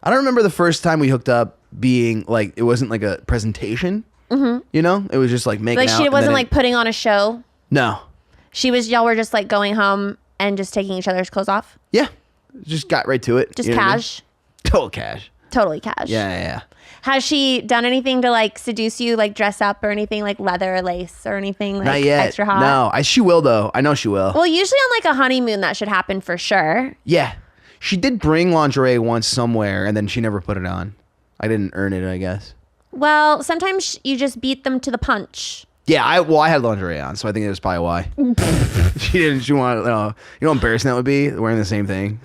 I don't remember the first time we hooked up being like, it wasn't like a presentation. Mm-hmm. You know? It was just like making Like out. she wasn't like putting on a show? No. Y'all were just like going home and just taking each other's clothes off? Yeah. Just got right to it. Just You know what I mean? cash? Total cash. Totally cash. Yeah. Has she done anything to like seduce you, like dress up or anything, like leather or lace or anything like Not yet. extra hot? No. She will though. I know she will. Well, usually on like a honeymoon that should happen for sure. Yeah. She did bring lingerie once somewhere and then she never put it on. I didn't earn it, I guess. Well, sometimes you just beat them to the punch. Yeah, I had lingerie on, so I think that's probably why. She wanted, you know how embarrassing that would be, wearing the same thing.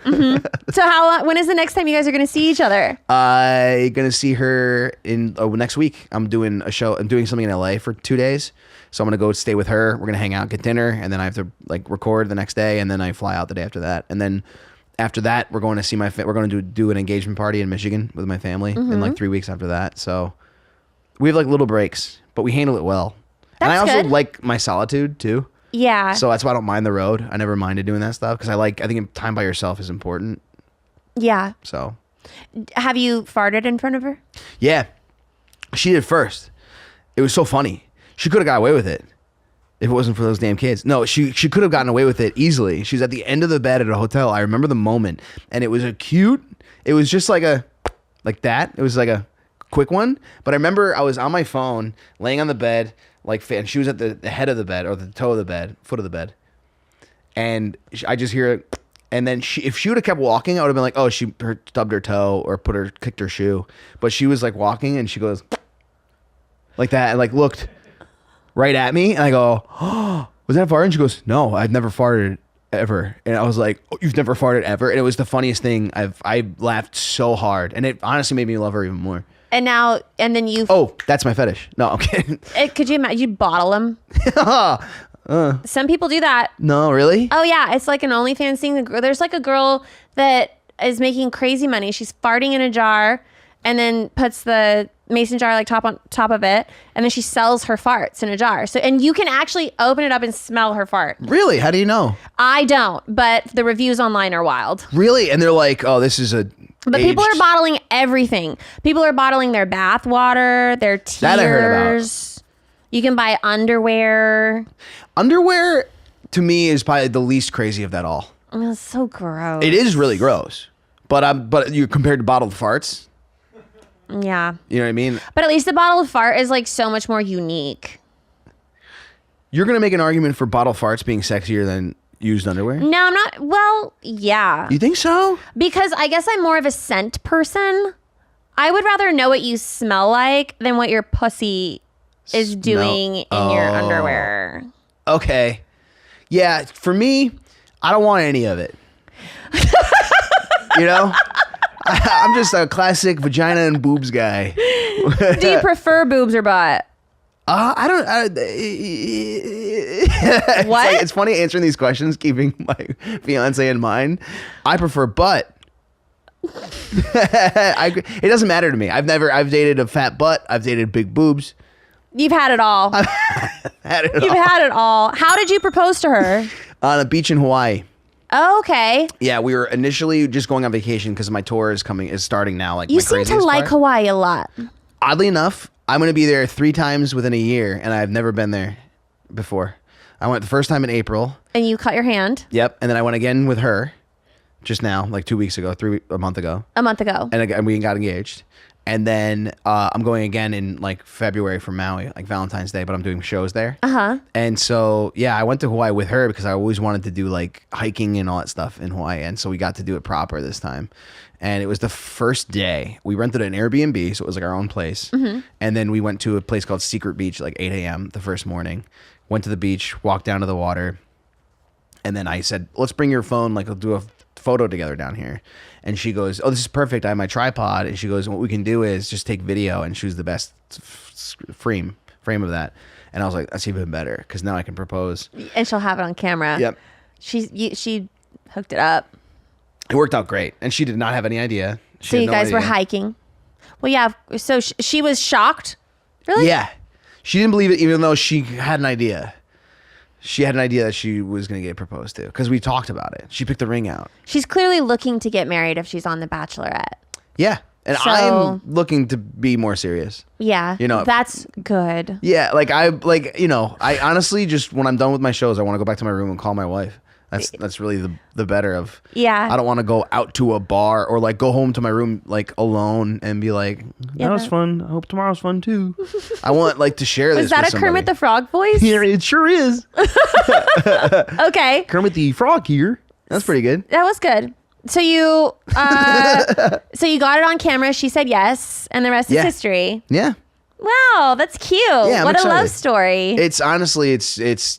So when is the next time you guys are going to see each other? I'm going to see her in next week. I'm doing a show. I'm doing something in LA for 2 days. So I'm going to go stay with her. We're going to hang out, get dinner, and then I have to like record the next day, and then I fly out the day after that. And then after that, we're going to see we're going to do an engagement party in Michigan with my family in like 3 weeks after that. So we have like little breaks, but we handle it well. And I That's also good. like my solitude too. Yeah. So that's why I don't mind the road. I never minded doing that stuff because I think time by yourself is important. Yeah. So Have you farted in front of her? yeah, she did first. It was so funny. She could have got away with it if it wasn't for those damn kids. No, she could have gotten away with it easily. She was at the end of the bed at a hotel. I remember the moment, and it was it was just like that. It was like a quick one. But I remember I was on my phone, laying on the bed, and she was at the head of the bed or the toe of the bed, foot of the bed, and I just hear it. And then if she would have kept walking, I would have been like, oh, she stubbed her toe or kicked her shoe. But she was like walking, and she goes like that, and like looked right at me, and I go, oh, was that a fart? And she goes, no, I've never farted ever. And I was like, oh, you've never farted ever? And it was the funniest thing. I laughed so hard, and it honestly made me love her even more. And then you. Oh, that's my fetish. No, I'm kidding. Could you imagine? You'd bottle them. Some people do that. No, really? Oh yeah, it's like an OnlyFans thing. There's like a girl that is making crazy money. She's farting in a jar, and then puts the mason jar like on top of it, and then she sells her farts in a jar. So, and you can actually open it up and smell her fart. Really? How do you know? I don't, but the reviews online are wild. Really? And they're like, oh, this is a But people are bottling everything. People are bottling their bath water, their tears. That I heard about. You can buy underwear. Underwear, to me, is probably the least crazy of that all. I mean, it's so gross. It is really gross. But you compared to bottled farts, Yeah. you know what I mean? But at least the bottled fart is like so much more unique. You're going to make an argument for bottled farts being sexier than used underwear? No, I'm not. Well, yeah. You think so? Because I guess I'm more of a scent person. I would rather know what you smell like than what your pussy is doing in your underwear. Okay. Yeah, for me, I don't want any of it. You know? I'm just a classic vagina and boobs guy. Do you prefer boobs or butt? I don't. What? It's funny answering these questions, keeping my fiance in mind. I prefer butt. It doesn't matter to me. I've dated a fat butt. I've dated big boobs. You've had it all. You've had it all. How did you propose to her? On a beach in Hawaii. Oh, okay. Yeah, we were initially just going on vacation because my tour is starting now. Like You my seem to craziest like part. Hawaii a lot. Oddly enough, I'm going to be there 3 times within a year, and I've never been there before. I went the first time in April. And you cut your hand Yep, and then I went again with her, just now, like 2 weeks ago, a month ago, a month ago. and we got engaged. And then I'm going again in like February for Maui, like Valentine's Day, but I'm doing shows there. Uh-huh. And so, yeah, I went to Hawaii with her because I always wanted to do like hiking and all that stuff in Hawaii. And so we got to do it proper this time. And it was the first day. We rented an Airbnb, so it was like our own place. Mm-hmm. And then we went to a place called Secret Beach, like 8 a.m. the first morning. Went to the beach, walked down to the water. And then I said, let's bring your phone, like we'll do a photo together down here. And she goes, oh, this is perfect. I have my tripod. And she goes, what we can do is just take video and choose the best frame of that. And I was like, that's even better because now I can propose. And she'll have it on camera. Yep. She hooked it up. It worked out great. And she did not have any idea. So you guys were hiking. Well, yeah. So she was shocked. Really? Yeah. She didn't believe it even though she had an idea. She had an idea that she was going to get proposed to because we talked about it. She picked the ring out. She's clearly looking to get married if she's on The Bachelorette. Yeah. And So- I'm looking to be more serious. Yeah. You know- That's good. Yeah. I honestly just when I'm done with my shows, I want to go back to my room and call my wife. That's really the better of. Yeah. I don't want to go out to a bar or like go home to my room like alone and be like, that was fun. I hope tomorrow's fun too. I want like to share this. Was that with a somebody. Kermit the Frog voice? Yeah, it sure is. Okay. Kermit the Frog here. That's pretty good. That was good. So you got it on camera. She said yes, and the rest is Yeah. history. Yeah. Wow, that's cute. I'm What a excited. love story. It's honestly, it's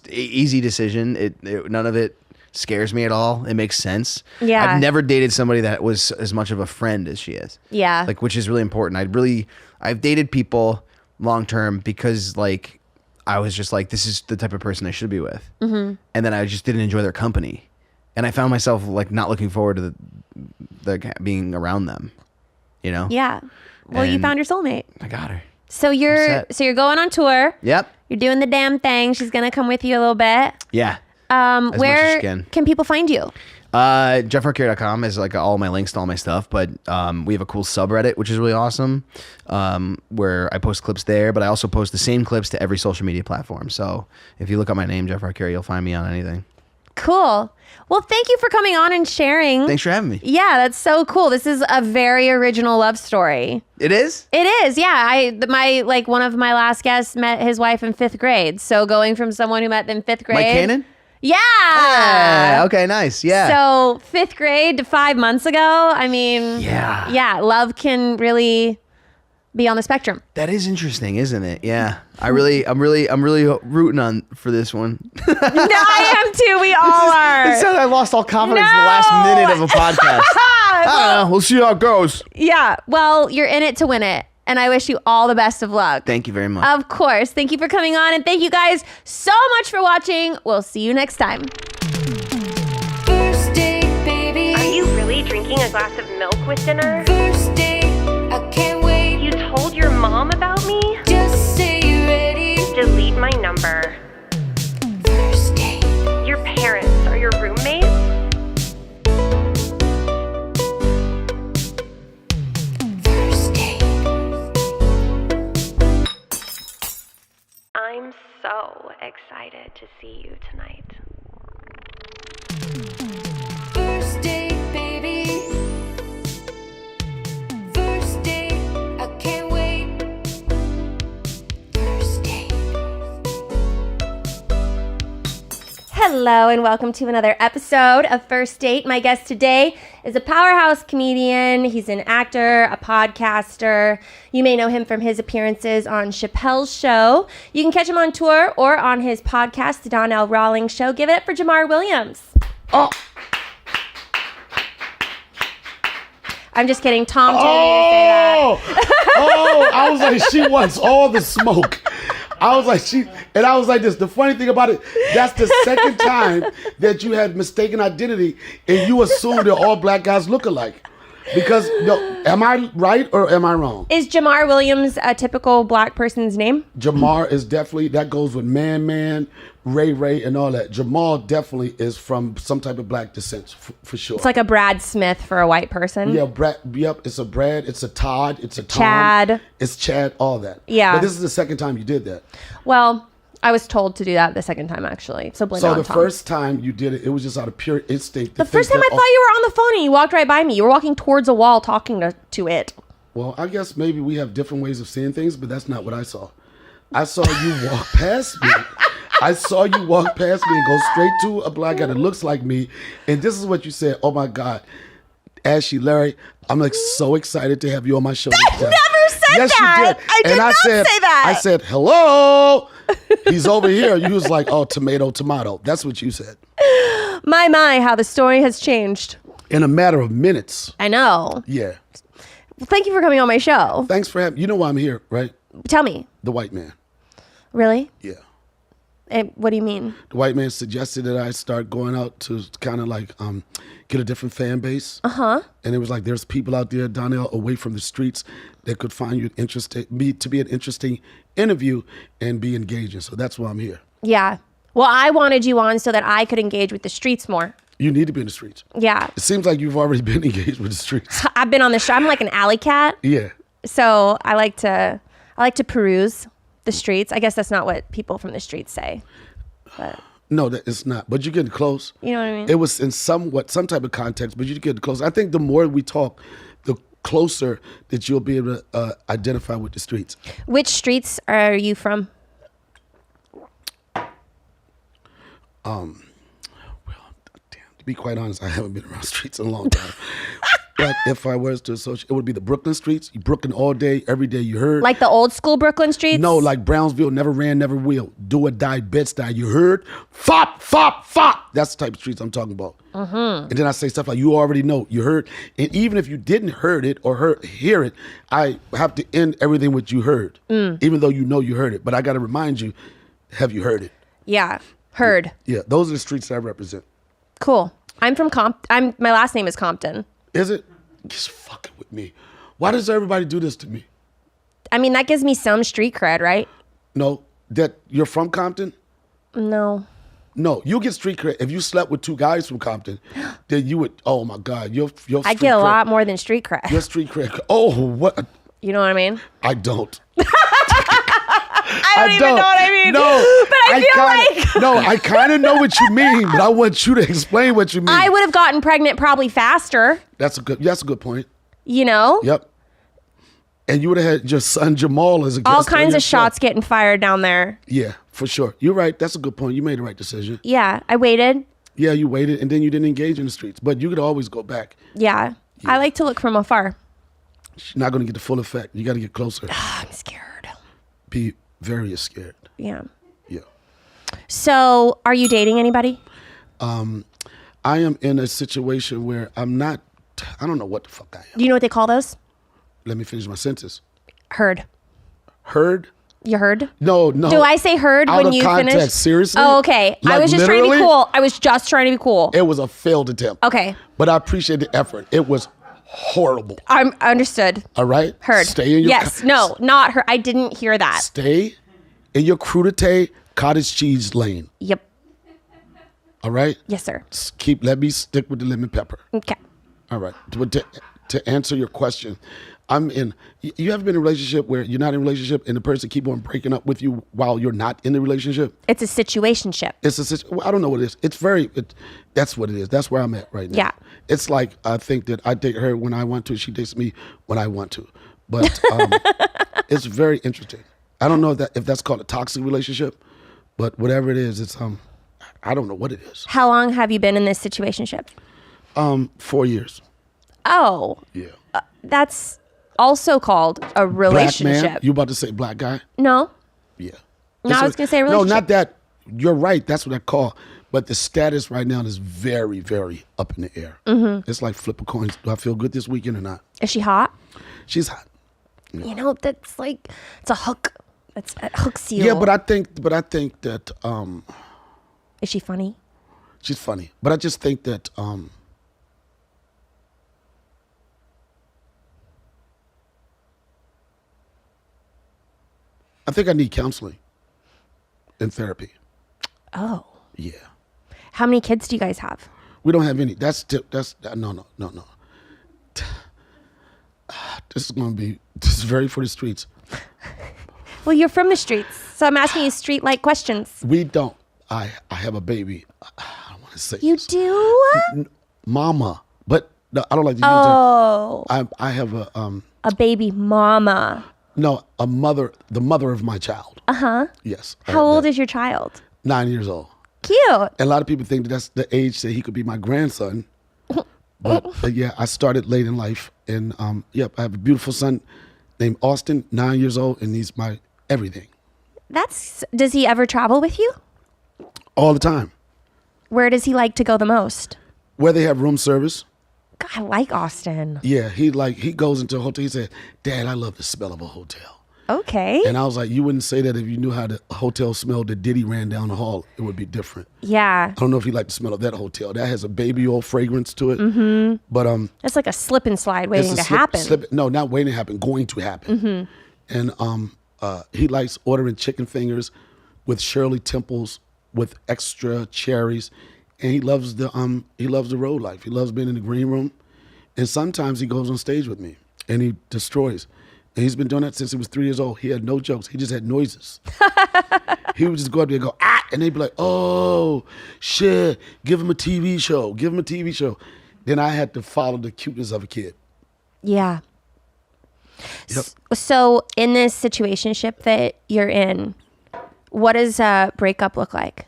easy decision. It none of it scares me at all. It makes sense. Yeah. I've never dated somebody that was as much of a friend as she is. Yeah. Like, which is really important. I've dated people long term because like I was just like, this is the type of person I should be with. Mm-hmm. And then I just didn't enjoy their company. And I found myself like not looking forward to the being around them, you know? Yeah. Well, you And- found your soulmate. I got her. So you're set. going on tour. Yep. You're doing the damn thing. She's gonna come with you a little bit. Yeah. Where much as she can. people find you? JeffRarcare.com is like all my links to all my stuff, but we have a cool subreddit, which is really awesome, where I post clips there, but I also post the same clips to every social media platform. So if you look up my name, Jeff Rarcare, you'll find me on anything. Cool. Well, thank you for coming on and sharing. Thanks for having me. Yeah, that's so cool. This is a very original love story. It is? It is, yeah. One of my last guests met his wife in 5th grade. So going from someone who met them in 5th grade. Mike Cannon? Yeah. Yeah. Okay, nice. Yeah. So 5th grade to 5 months ago. I mean, Yeah. yeah, love can really be on the spectrum. That is interesting, isn't it? Yeah. I'm really rooting on for this one. No, I am too. We all are. It said I lost all confidence in the No. last minute of a podcast. I don't know. We'll see how it goes. Yeah. Well, you're in it to win it. And I wish you all the best of luck. Thank you very much. Of course. Thank you for coming on. And thank you guys so much for watching. We'll see you next time. First date, baby. Are you really drinking a glass of milk with dinner? First date, I can't wait. You told your mom about me? Just say you're ready. Delete my number. First date. Your parents are your roommates? excited to see you tonight. First date, baby. First date, I can't wait. First date. Hello and welcome to another episode of First Date. My guest today is a powerhouse comedian. He's an actor, a podcaster. You may know him from his appearances on Chappelle's Show. You can catch him on tour or on his podcast, The Donnell Rawlings Show. Give it up for Jamar Williams. Oh, I'm just kidding. Tom told me to say that. I was like, she wants all the smoke. I was like, this. The funny thing about it, that's the second time that you had mistaken identity and you assumed that all black guys look alike. Because, no, am I right or am I wrong? Is Jamar Williams a typical black person's name? Jamar is definitely, that goes with Man, Ray, and all that. Jamal definitely is from some type of black descent, for sure. It's like a Brad Smith for a white person. Yeah, Brad. Yep, it's a Brad, it's a Todd, it's a Tom. Chad. It's Chad, all that. Yeah. But this is the second time you did that. Well, I was told to do that the second time, actually. So blame it So on the Tom. first time you did it, it was just out of pure instinct. The first time I thought you were on the phone and you walked right by me. You were walking towards a wall talking to it. Well, I guess maybe we have different ways of seeing things, but that's not what I saw. I saw you walk past me. I saw you walk past me and go straight to a black guy that looks like me. And this is what you said. Oh, my God. Ashley, Larry, I'm like so excited to have you on my show. I never said Yes, that. you did. I did not say that. I said, hello. He's over here. You was like, oh, tomato. That's what you said. My, how the story has changed. In a matter of minutes. I know. Yeah. Well, thank you for coming on my show. Thanks for having. You know why I'm here, right? Tell me. The white man. Really? Yeah. What do you mean? The white man suggested that I start going out to kind of like get a different fan base. Uh-huh. And it was like there's people out there, Donnell, away from the streets that could find you interesting, to be an interesting interview and be engaging. So that's why I'm here. Yeah. Well, I wanted you on so that I could engage with the streets more. You need to be in the streets. Yeah. It seems like you've already been engaged with the streets. I've been on the show. I'm like an alley cat. Yeah. So I like to peruse the streets. I guess that's not what people from the streets say. But No, that it's not. But you're getting close. you know what I mean? It was in some type of context, but you're getting close. I think the more we talk, the closer that you'll be able to identify with the streets. Which streets are you from? To be quite honest, I haven't been around streets in a long time. But if I was to associate, it would be the Brooklyn streets. Brooklyn all day, every day. You heard? Like the old school Brooklyn streets? No, like Brownsville, never ran, never will. Do or die, Bed-Stuy. You heard? Fop, fop, fop. That's the type of streets I'm talking about. And then I say stuff like, you already know. You heard? And even if you didn't heard it or hear it, I have to end everything with you heard. Even though you know you heard it. But I got to remind you, have you heard it? Yeah. Heard. Yeah, those are the streets that I represent. Cool. I'm from Compton. My last name is Compton. Is it? Just fucking with me. Why does everybody do this to me? I mean, that gives me some street cred, right? No, that you're from Compton? No. No, you'll get street cred. If you slept with two guys from Compton, then you would, oh my God, your I street get a cred- lot more than street cred. Your street cred. Oh, what? You know what I mean? I don't. I don't even know what I mean. No, But I feel like no, I kind of know what you mean, but I want you to explain what you mean. I would have gotten pregnant probably faster, That's a good point. you know? Yep. And you would have had your son Jamal as a guest. All on kinds your of show. shots getting fired down there. Yeah, for sure. You're right. That's a good point. You made the right decision. Yeah, I waited. Yeah, you waited and then you didn't engage in the streets, but you could always go back. Yeah. I like to look from afar. You're not going to get the full effect. You got to get closer. I'm scared. Be very scared. Yeah. Yeah. So, are you dating anybody? I am in a situation where I don't know what the fuck I am. Do you know what they call those? Let me finish my sentence. Heard. Heard? You heard? No. Do I say heard Out when of you context, finish? seriously? Oh, okay. I Like, was just trying to be literally? cool. I was just trying to be cool. It was a failed attempt. Okay. But I appreciate the effort. It was horrible. I'm understood. All right? Heard. Stay in your Yes. No, not her. I didn't hear that. Stay in your crudité cottage cheese lane. Yep. All right? Yes, sir. Let me stick with the lemon pepper. Okay. All right. To answer your question, you ever been in a relationship where you're not in a relationship and the person keep on breaking up with you while you're not in the relationship? It's a situationship. I don't know what it is. That's what it is. That's where I'm at right now. Yeah. It's like, I think that I date her when I want to. She dates me when I want to. But it's very interesting. I don't know if that's called a toxic relationship, but whatever it is, it's I don't know what it is. How long have you been in this situationship? 4 years. Oh. Yeah. That's also called a relationship. Black man? You about to say black guy? No. Yeah. No, I was going to say relationship. No, not that. You're right. That's what I call. But the status right now is very, very up in the air. Mm-hmm. It's like flip a coin. Do I feel good this weekend or not? Is she hot? She's hot. You know, that's like, it's a hook. It's a hook seal. Yeah, but I think that Is she funny? she's funny. But I just think that I think I need counseling and therapy. Oh. Yeah. How many kids do you guys have? We don't have any. No. This is very for the streets. Well, you're from the streets, so I'm asking you street-like questions. We don't. I have a baby. I don't want to say You this. do? Mama. But no, I don't like to use Oh. that. I have A baby mama. a mother, the mother of my child. Uh-huh. Yes. How old is your child? 9 years old. Cute. And a lot of people think that's the age that he could be my grandson. But yeah, I started late in life. And I have a beautiful son named Austin, 9 years old, and he's my everything. Does he ever travel with you? All the time. Where does he like to go the most? Where they have room service. God, I like Austin. Yeah, he goes into a hotel. He said, "Dad, I love the smell of a hotel." Okay. And I was like, you wouldn't say that if you knew how the hotel smelled that Diddy ran down the hall. It would be different. Yeah. I don't know if you like the smell of that hotel. That has a baby oil fragrance to it. Mm-hmm. But it's like a slip and slide waiting to happen. No, not waiting to happen, going to happen. Mm-hmm. And he likes ordering chicken fingers with Shirley Temples with extra cherries. And he loves the road life. He loves being in the green room. And sometimes he goes on stage with me and he destroys. And he's been doing that since he was 3 years old. He had no jokes. He just had noises. He would just go up there and go, ah, and they'd be like, oh, shit, give him a TV show. Give him a TV show. Then I had to follow the cuteness of a kid. Yeah. Yep. So in this situationship that you're in, what does a breakup look like?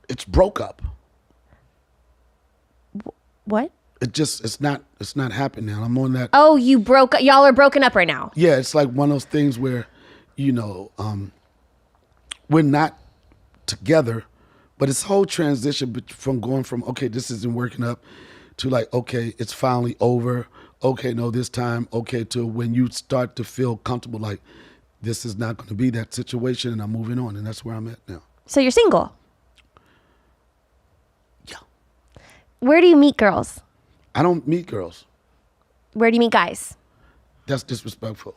It's broke up. What? It's not happening now. I'm on that. Oh, y'all are broken up right now. Yeah, it's like one of those things where, we're not together, but it's whole transition from going from, okay, this isn't working up, to like, okay, it's finally over. Okay, no, this time, okay, to when you start to feel comfortable, like this is not going to be that situation and I'm moving on, and that's where I'm at now. So you're single? Yeah. Where do you meet girls? I don't meet girls. Where do you meet guys? That's disrespectful.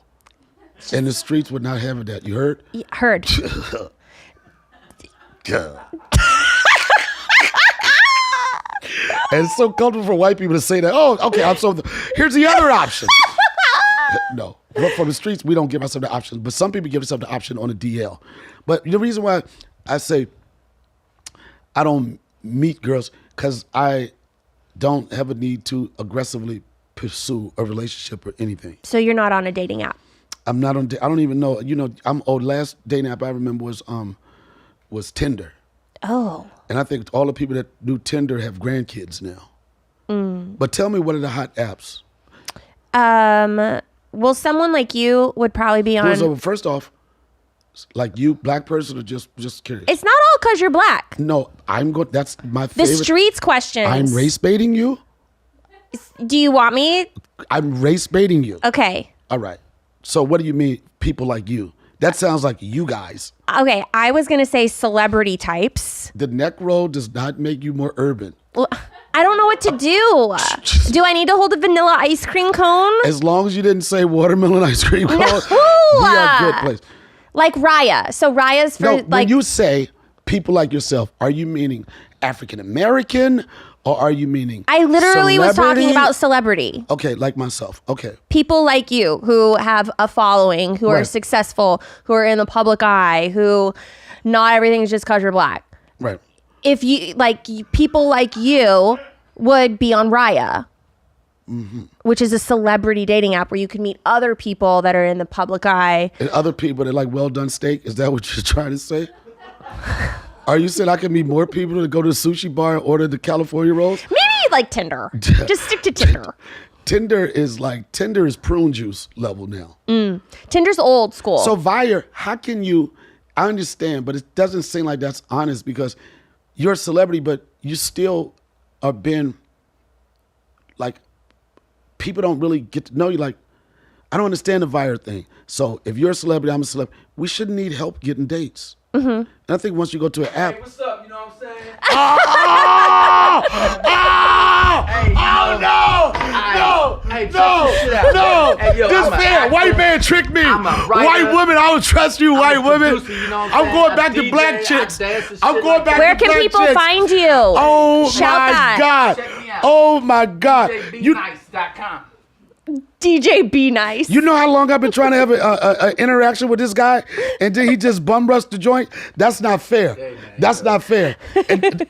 And the streets would not have that. You heard? Yeah, heard. Yeah. And it's so comfortable for white people to say that. Oh, okay, here's the other option. No, but for the streets, we don't give ourselves the option. But some people give themselves the option on the DL. But the reason why I say I don't meet girls, because I don't have a need to aggressively pursue a relationship or anything. So you're not on a dating app? I'm not on. I don't even know. I'm old. Last dating app I remember was Tinder. Oh. And I think all the people that do Tinder have grandkids now. But tell me, what are the hot apps? Well, someone like you would probably be on. So first off, like you, black person, or just curious? It's not all because you're black. No, I'm going. That's my The favorite. streets questions. I'm race baiting you. Do you want me? I'm race baiting you. Okay. All right. So what do you mean, people like you? That sounds like you guys. Okay, I was going to say celebrity types. The neck roll does not make you more urban. Well, I don't know what to do. Do I need to hold a vanilla ice cream cone? As long as you didn't say watermelon ice cream cone, No. we are good place. Like Raya. So Raya's for No, like. when you say people like yourself, are you meaning African American or are you meaning? I literally was talking celebrity? about celebrity. Okay, like myself. Okay. People like you who have a following, who are Right. successful, who are in the public eye, who not everything is just because you're black. Right. If you people like you would be on Raya, which is a celebrity dating app where you can meet other people that are in the public eye. And other people that like well done steak. Is that what you're trying to say? Are you saying I can meet more people to go to the sushi bar and order the California rolls? Maybe like Tinder. Just stick to Tinder. Tinder is prune juice level now. Tinder's old school. So Vire, how can you? I understand, but it doesn't seem like that's honest because you're a celebrity, but you still are being like people don't really get to know you. Like I don't understand the Vire thing. So if you're a celebrity, I'm a celebrity. We shouldn't need help getting dates. And I think once you go to an app, Hey, what's up? You know what I'm saying? This man, white man tricked me. White woman, I don't trust you, white woman. I'm going back to black chicks. I'm going back Where to can black people chicks. find you? Oh Shout my that. God. Check me out. Oh my God. DJBnice.com. DJ Be Nice. You know how long I've been trying to have an interaction with this guy, and then he just bum rushed the joint? That's not fair. That's not fair. And-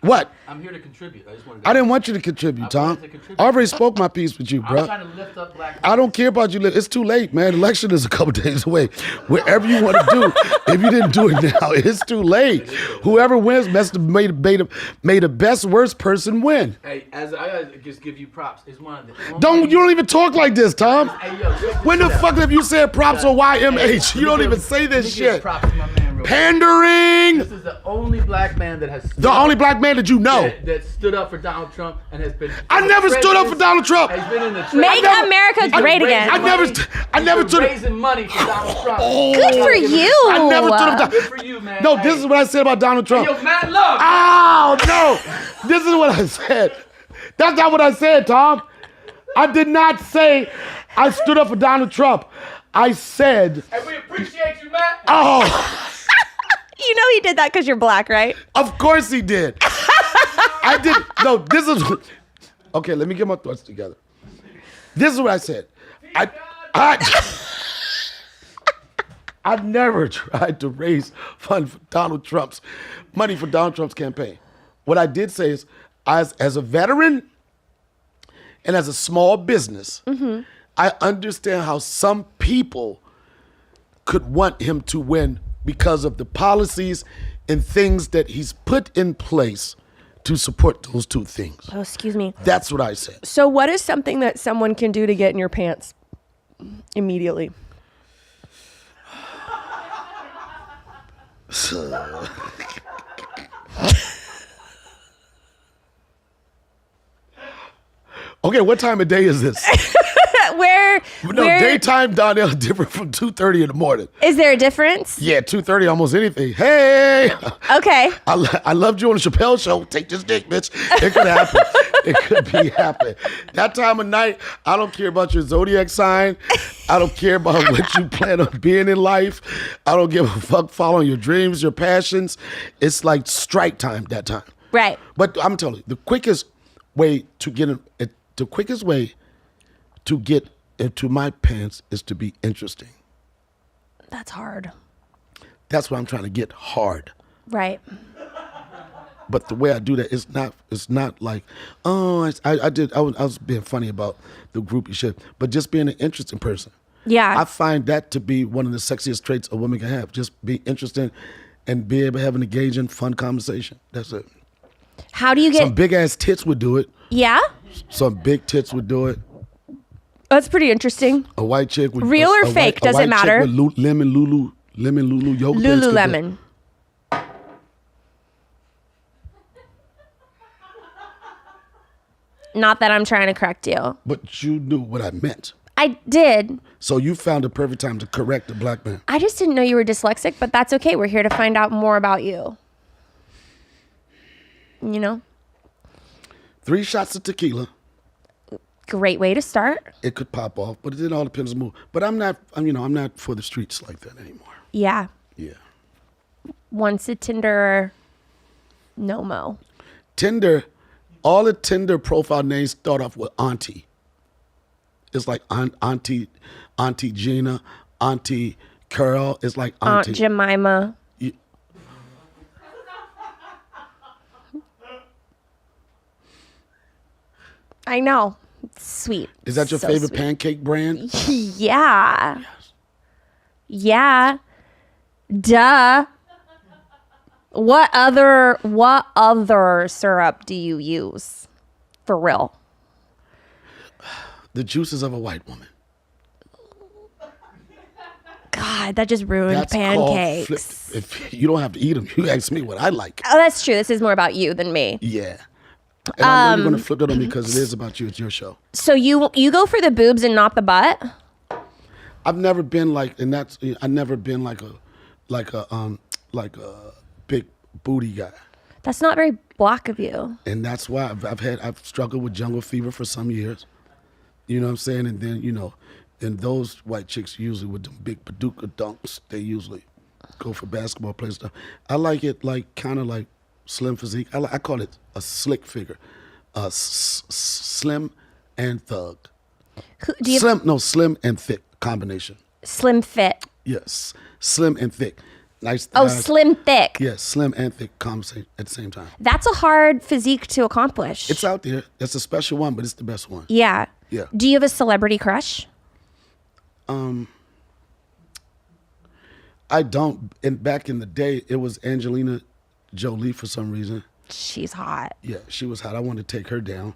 what? I'm here to contribute. I just wanted I didn't want you to contribute, Tom. wanted to contribute. I already spoke my piece with you, bro. I'm trying to lift up black I don't care about you. It's too late, man. Election is a couple days away. Whatever you want to do, if you didn't do it now, it's too late. Whoever wins must have made the best worst person win. Hey, as I gotta just give you props. It's one of the You don't even talk like this, Tom. Hey, yo, check When this the out. fuck have you said props or YMH? You don't even say this shit. Pandering. This is the only black man that has The only black man that you know. that stood up for Donald Trump and has been. I never stood up for Donald Trump. He's been in the Make never- America great again. I never stood up. raising money for Donald Trump. Good for you. I never stood up. Good for you, man. No, Hey. this is what I said about Donald Trump. Yo, Matt Love. Oh, no. This is what I said. That's not what I said, Tom. I did not say I stood up for Donald Trump. I said, And we appreciate you, Matt. oh, You know he did that because you're black, right? of course he did. I did. No, this is. Okay, let me get my thoughts together. This is what I said. I never tried to raise money for Donald Trump's campaign. What I did say is, as a veteran and as a small business, I understand how some people could want him to win because of the policies and things that he's put in place to support those two things. Oh, excuse me. That's what I said. So what is something that someone can do to get in your pants immediately? Okay, what time of day is this? Where Daytime down there is different from 2:30 in the morning. is there a difference? Yeah, 2:30, almost anything. Hey, Okay. I loved you on the Chappelle show. Take this dick, bitch. It could happen. It could be happening. That time of night, I don't care about your zodiac sign. I don't care about what you plan on being in life. I don't give a fuck following your dreams, your passions. It's like strike time that time. Right. But I'm telling you, the quickest way to get into my pants is to be interesting. That's hard. That's what I'm trying to get hard. Right. But the way I do that, it's not like, oh, I was being funny about the groupie shit, but just being an interesting person. Yeah. I find that to be one of the sexiest traits a woman can have. Just be interesting and be able to have an engaging, fun conversation. That's it. How do you get? Some big ass tits would do it. Yeah. Some big tits would do it. That's pretty interesting. A white chick would Real or fake, does it matter? With lemon Lulu yoga pants could do it. Lululemon. Not that I'm trying to correct you. But you knew what I meant. I did. So you found the perfect time to correct a black man. I just didn't know you were dyslexic, but that's okay. We're here to find out more about you. You know? 3 shots of tequila. Great way to start. It could pop off, but it all depends on the mood. But I'm not for the streets like that anymore. Yeah. Yeah. Once a Tinder, no mo. Tinder, all the Tinder profile names start off with Auntie. It's like Auntie Gina, Auntie Carol. It's like Aunt Auntie. Jemima. I know. It's sweet. Is that your So favorite sweet. pancake brand? Yeah. Yeah. Duh. What other syrup do you use? For real. The juices of a white woman. God, that just ruined That's called pancakes. if you don't have to eat them, you ask me what I like. Oh, that's true. This is more about you than me. Yeah. And I know you're gonna flip it on me because it is about you. It's your show. So you go for the boobs and not the butt? I've never been like, and that's I've never been like a big booty guy, That's not very black of you. and that's why I've struggled with jungle fever for some years. You know what I'm saying? And then and those white chicks usually with them big paducah dunks, they usually go for basketball players stuff. I like it like kind of like slim physique. I call it a slick figure, slim and thug. Do you Slim and thick combination. slim fit? Yes, slim and thick. Nice. Oh, thighs. slim thick. Yes, slim and thick conversation at the same time. That's a hard physique to accomplish. It's out there. That's a special one, but it's the best one. Yeah. Yeah. Do you have a celebrity crush? I don't. And back in the day, it was Angelina Jolie for some reason. She's hot. Yeah, she was hot. I wanted to take her down.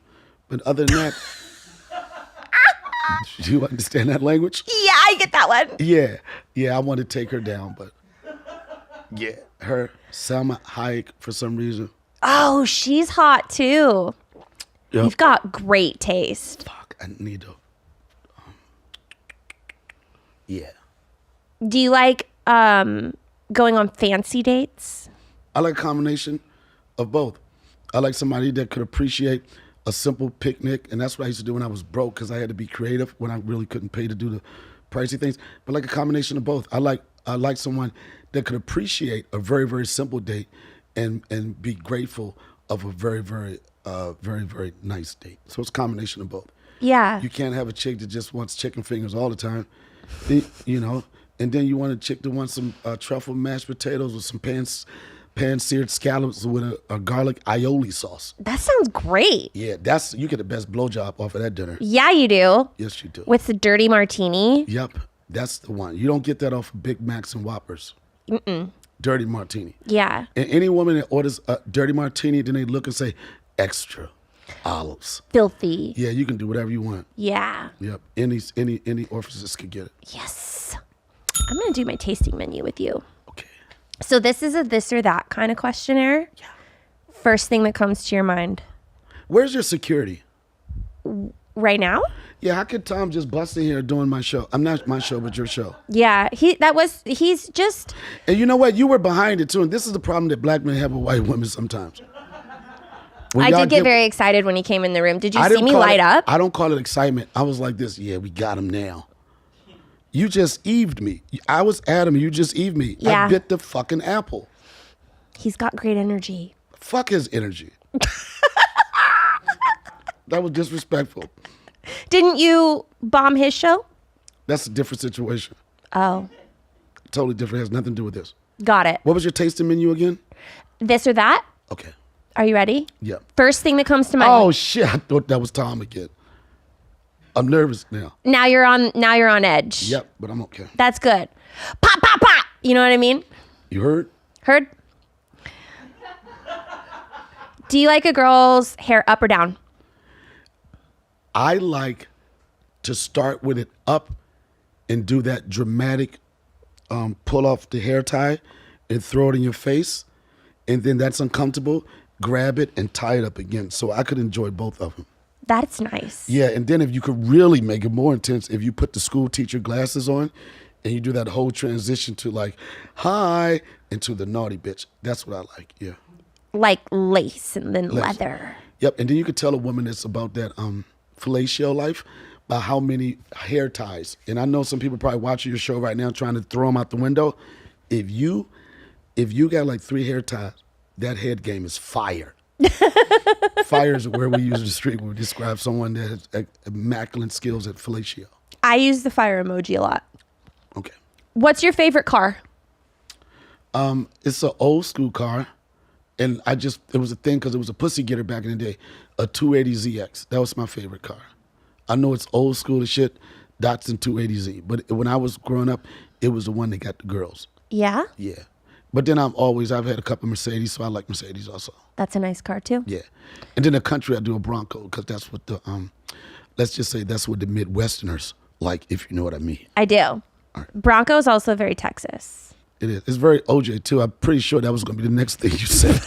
But other than that, do you understand that language? Yeah, I get that one. Yeah, I wanted to take her down, but yeah, her Salma Hayek for some reason. Oh, she's hot too. Yep. You've got great taste. Fuck, I need to. Yeah, Do you like going on fancy dates? I like a combination of both. I like somebody that could appreciate a simple picnic, and that's what I used to do when I was broke because I had to be creative when I really couldn't pay to do the pricey things. But like a combination of both. I like someone that could appreciate a very, very simple date and be grateful of a very, very, very nice date. So it's a combination of both. Yeah. You can't have a chick that just wants chicken fingers all the time, you know, and then you want a chick that wants some truffle mashed potatoes with some pan-seared scallops with a garlic aioli sauce. That sounds great. Yeah, you get the best blowjob off of that dinner. Yeah, you do. Yes, you do. With the dirty martini. Yep, that's the one. You don't get that off of Big Macs and Whoppers. Dirty martini. Yeah. And any woman that orders a dirty martini, then they look and say, extra olives. Filthy. Yeah, you can do whatever you want. Yeah. Yep, any orifices could get it. Yes. I'm going to do my tasting menu with you. Okay. So this is a this or that kind of questionnaire. Yeah. First thing that comes to your mind. Where's your security? Right now? Yeah, how could Tom just bust in here doing my show? I'm not my show, but your show. Yeah. He's just. And you know what? You were behind it too. And this is the problem that black men have with white women sometimes. When I y'all did get very excited when he came in the room. Did you I see didn't me call light it- up? I don't call it excitement. I was like this. Yeah, we got him now. You just Eved me. I was Adam. You just Eved me. Yeah. I bit the fucking apple. He's got great energy. Fuck his energy. That was disrespectful. Didn't you bomb his show? That's a different situation. Oh, Totally different. It has nothing to do with this. got it. What was your tasting menu again? This or that? Okay. Are you ready? Yep. First thing that comes to mind. Oh shit! I thought that was Tom again. I'm nervous now. Now you're on edge. Yep, but I'm okay. That's good. Pop, pop, pop. You know what I mean? You heard? Heard? Do you like a girl's hair up or down? I like to start with it up and do that dramatic pull off the hair tie and throw it in your face. And then that's uncomfortable. Grab it and tie it up again. So I could enjoy both of them. That's nice. Yeah, and then if you could really make it more intense, if you put the school teacher glasses on and you do that whole transition to like, hi, into the naughty bitch. That's what I like, yeah. Like lace and then Lace. leather. Yep, and then you could tell a woman that's about that fellatio life by how many hair ties. And I know some people probably watching your show right now trying to throw them out the window. If you got like 3 hair ties, that head game is fire. Fire is a word we use in the street when we describe someone that has immaculate skills at fellatio. I use the fire emoji a lot. Okay. What's your favorite car? It's an old school car. And it was a thing because it was a pussy getter back in the day. A 280ZX. That was my favorite car. I know it's old school as shit. Datsun 280Z. But when I was growing up, it was the one that got the girls. Yeah? Yeah. But then I've had a couple Mercedes, so I like Mercedes also. That's a nice car too. Yeah. And then the country, I do a Bronco because that's what let's just say that's what the Midwesterners like, if you know what I mean. I do. Bronco is also very Texas. It is. It's very OJ too. I'm pretty sure that was going to be the next thing you said.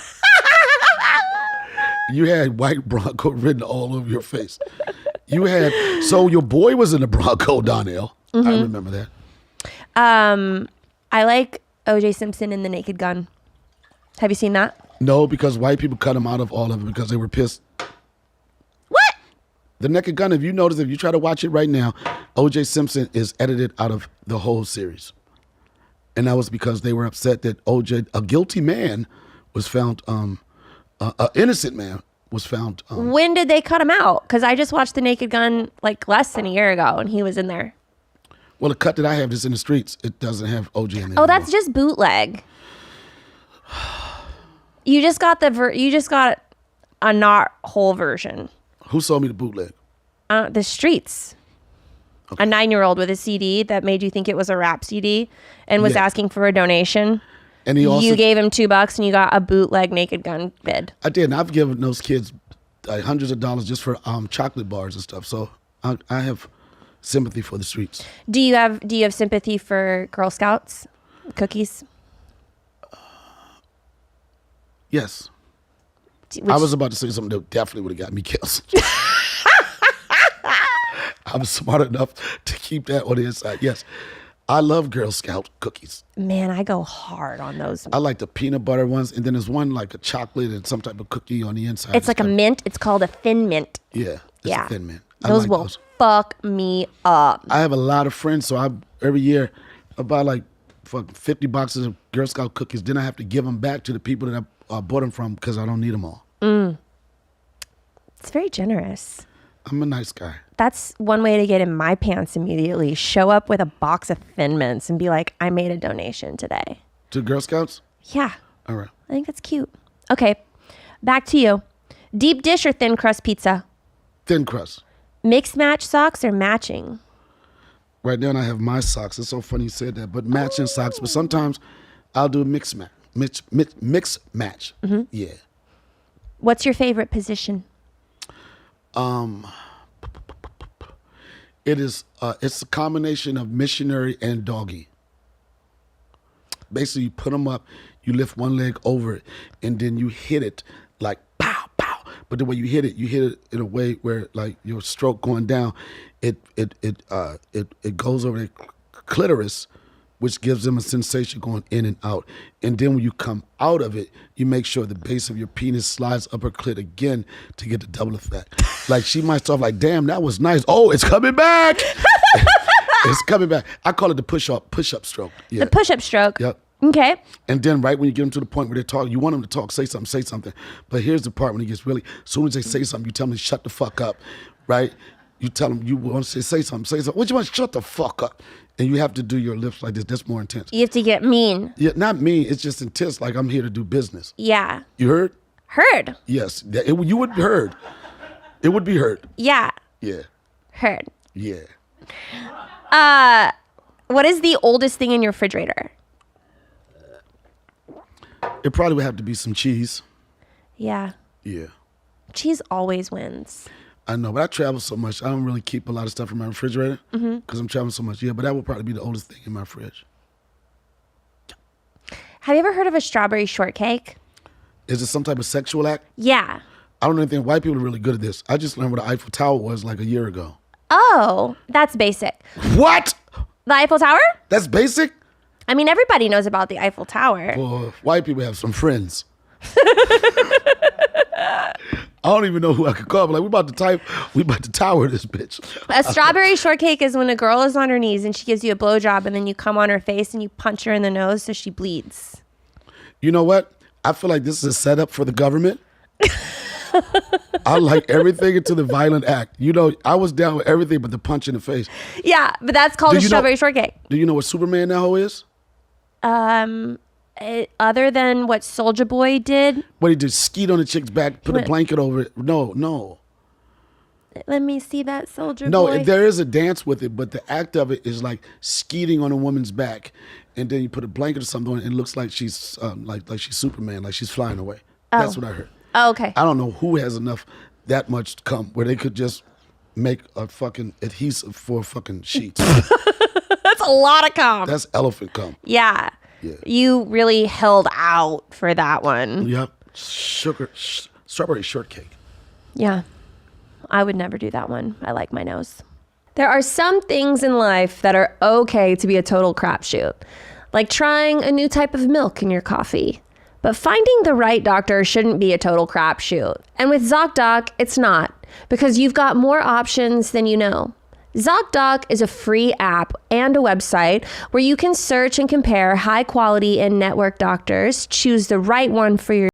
You had white Bronco written all over your face. So your boy was in the Bronco, Donnell. Mm-hmm. I remember that. I like O.J. Simpson in The Naked Gun. Have you seen that? No, because white people cut him out of all of it because they were pissed. What? The Naked Gun, if you notice, if you try to watch it right now, O.J. Simpson is edited out of the whole series. And that was because they were upset that O.J., a guilty man, was found, an innocent man was found. When did they cut him out? Because I just watched The Naked Gun like less than a year ago and he was in there. Well, the cut that I have is in the streets. It doesn't have OJ in there. Oh, that's just bootleg. You just got a not whole version. Who sold me the bootleg? The streets. Okay. A 9-year-old with a CD that made you think it was a rap CD and was asking for a donation. And you gave him $2 and you got a bootleg Naked Gun bid. I did. And I've given those kids hundreds of dollars just for chocolate bars and stuff. So I have sympathy for the streets. Do you have sympathy for Girl Scouts cookies? Yes. I was about to say something that definitely would have got me killed. I'm smart enough to keep that on the inside. Yes. I love Girl Scout cookies. Man, I go hard on those. I like the peanut butter ones, and then there's one like a chocolate and some type of cookie on the inside. It's like a mint. It's called a Thin Mint. Yeah. It's a Thin Mint. Those will fuck me up. I have a lot of friends, so every year I buy like 50 boxes of Girl Scout cookies. Then I have to give them back to the people that I bought them from because I don't need them all. It's very generous. I'm a nice guy. That's one way to get in my pants immediately. Show up with a box of Thin Mints and be like, I made a donation today. To Girl Scouts? Yeah. All right. I think that's cute. Okay, back to you. Deep dish or thin crust pizza? Thin crust. Mixed match socks or matching? Right now I have my socks. It's so funny you said that. But matching socks. But sometimes I'll do a mixed match. Mixed match. Mm-hmm. Yeah. What's your favorite position? It's a combination of missionary and doggy. Basically, you put them up, you lift one leg over it, and then you hit it like pow, pow. But the way you hit it in a way where like your stroke going down, it goes over the clitoris, which gives them a sensation going in and out. And then when you come out of it, you make sure the base of your penis slides up her clit again to get the double effect. Like she might start like, damn, that was nice. Oh, it's coming back. It's coming back. I call it the push-up stroke. Yeah. The push-up stroke. Yep. Okay. And then right when you get them to the point where they're talking, you want them to talk, say something. But here's the part when it gets really, as soon as they say something, you tell them to shut the fuck up, right? You tell them you want to say something. What you want? Shut the fuck up. And you have to do your lips like this. That's more intense. You have to get mean. Yeah, not mean. It's just intense. Like I'm here to do business. Yeah. You heard? Heard. Yes. You would be heard. It would be heard. Yeah. Yeah. Heard. Yeah. What is the oldest thing in your refrigerator? It probably would have to be some cheese. Yeah. Yeah. Cheese always wins. I know, but I travel so much. I don't really keep a lot of stuff in my refrigerator because I'm traveling so much. Yeah, but that would probably be the oldest thing in my fridge. Have you ever heard of a strawberry shortcake? Is it some type of sexual act? Yeah. I don't even think white people are really good at this. I just learned what the Eiffel Tower was like a year ago. Oh, that's basic. What? The Eiffel Tower? That's basic? I mean, everybody knows about the Eiffel Tower. Well, white people have some friends. I don't even know who I could call, but like we about to tower this bitch. A strawberry shortcake is when a girl is on her knees and she gives you a blowjob and then you come on her face and you punch her in the nose so she bleeds. You know what? I feel like this is a setup for the government. I like everything into the violent act. You know, I was down with everything but the punch in the face. Yeah, but that's called Do a you know- strawberry shortcake. Do you know what Superman that hoe is? Other than what Soulja Boy did, What he did, skeet on the chick's back, put a What? blanket over it. No. let me see that Soulja No, Boy. there is a dance with it, but the act of it is like skeeting on a woman's back, and then you put a blanket or something on it, and it looks like she's like she's Superman, like she's flying away. That's what I heard. Oh, okay. I don't know who has enough that much cum where they could just make a fucking adhesive for fucking sheets. That's a lot of cum. That's elephant cum. Yeah. Yeah. You really held out for that one. Yep. Strawberry shortcake. Yeah. I would never do that one. I like my nose. There are some things in life that are okay to be a total crapshoot, like trying a new type of milk in your coffee. But finding the right doctor shouldn't be a total crapshoot. And with ZocDoc, it's not, because you've got more options than you know. ZocDoc is a free app and a website where you can search and compare high quality and network doctors, choose the right one for your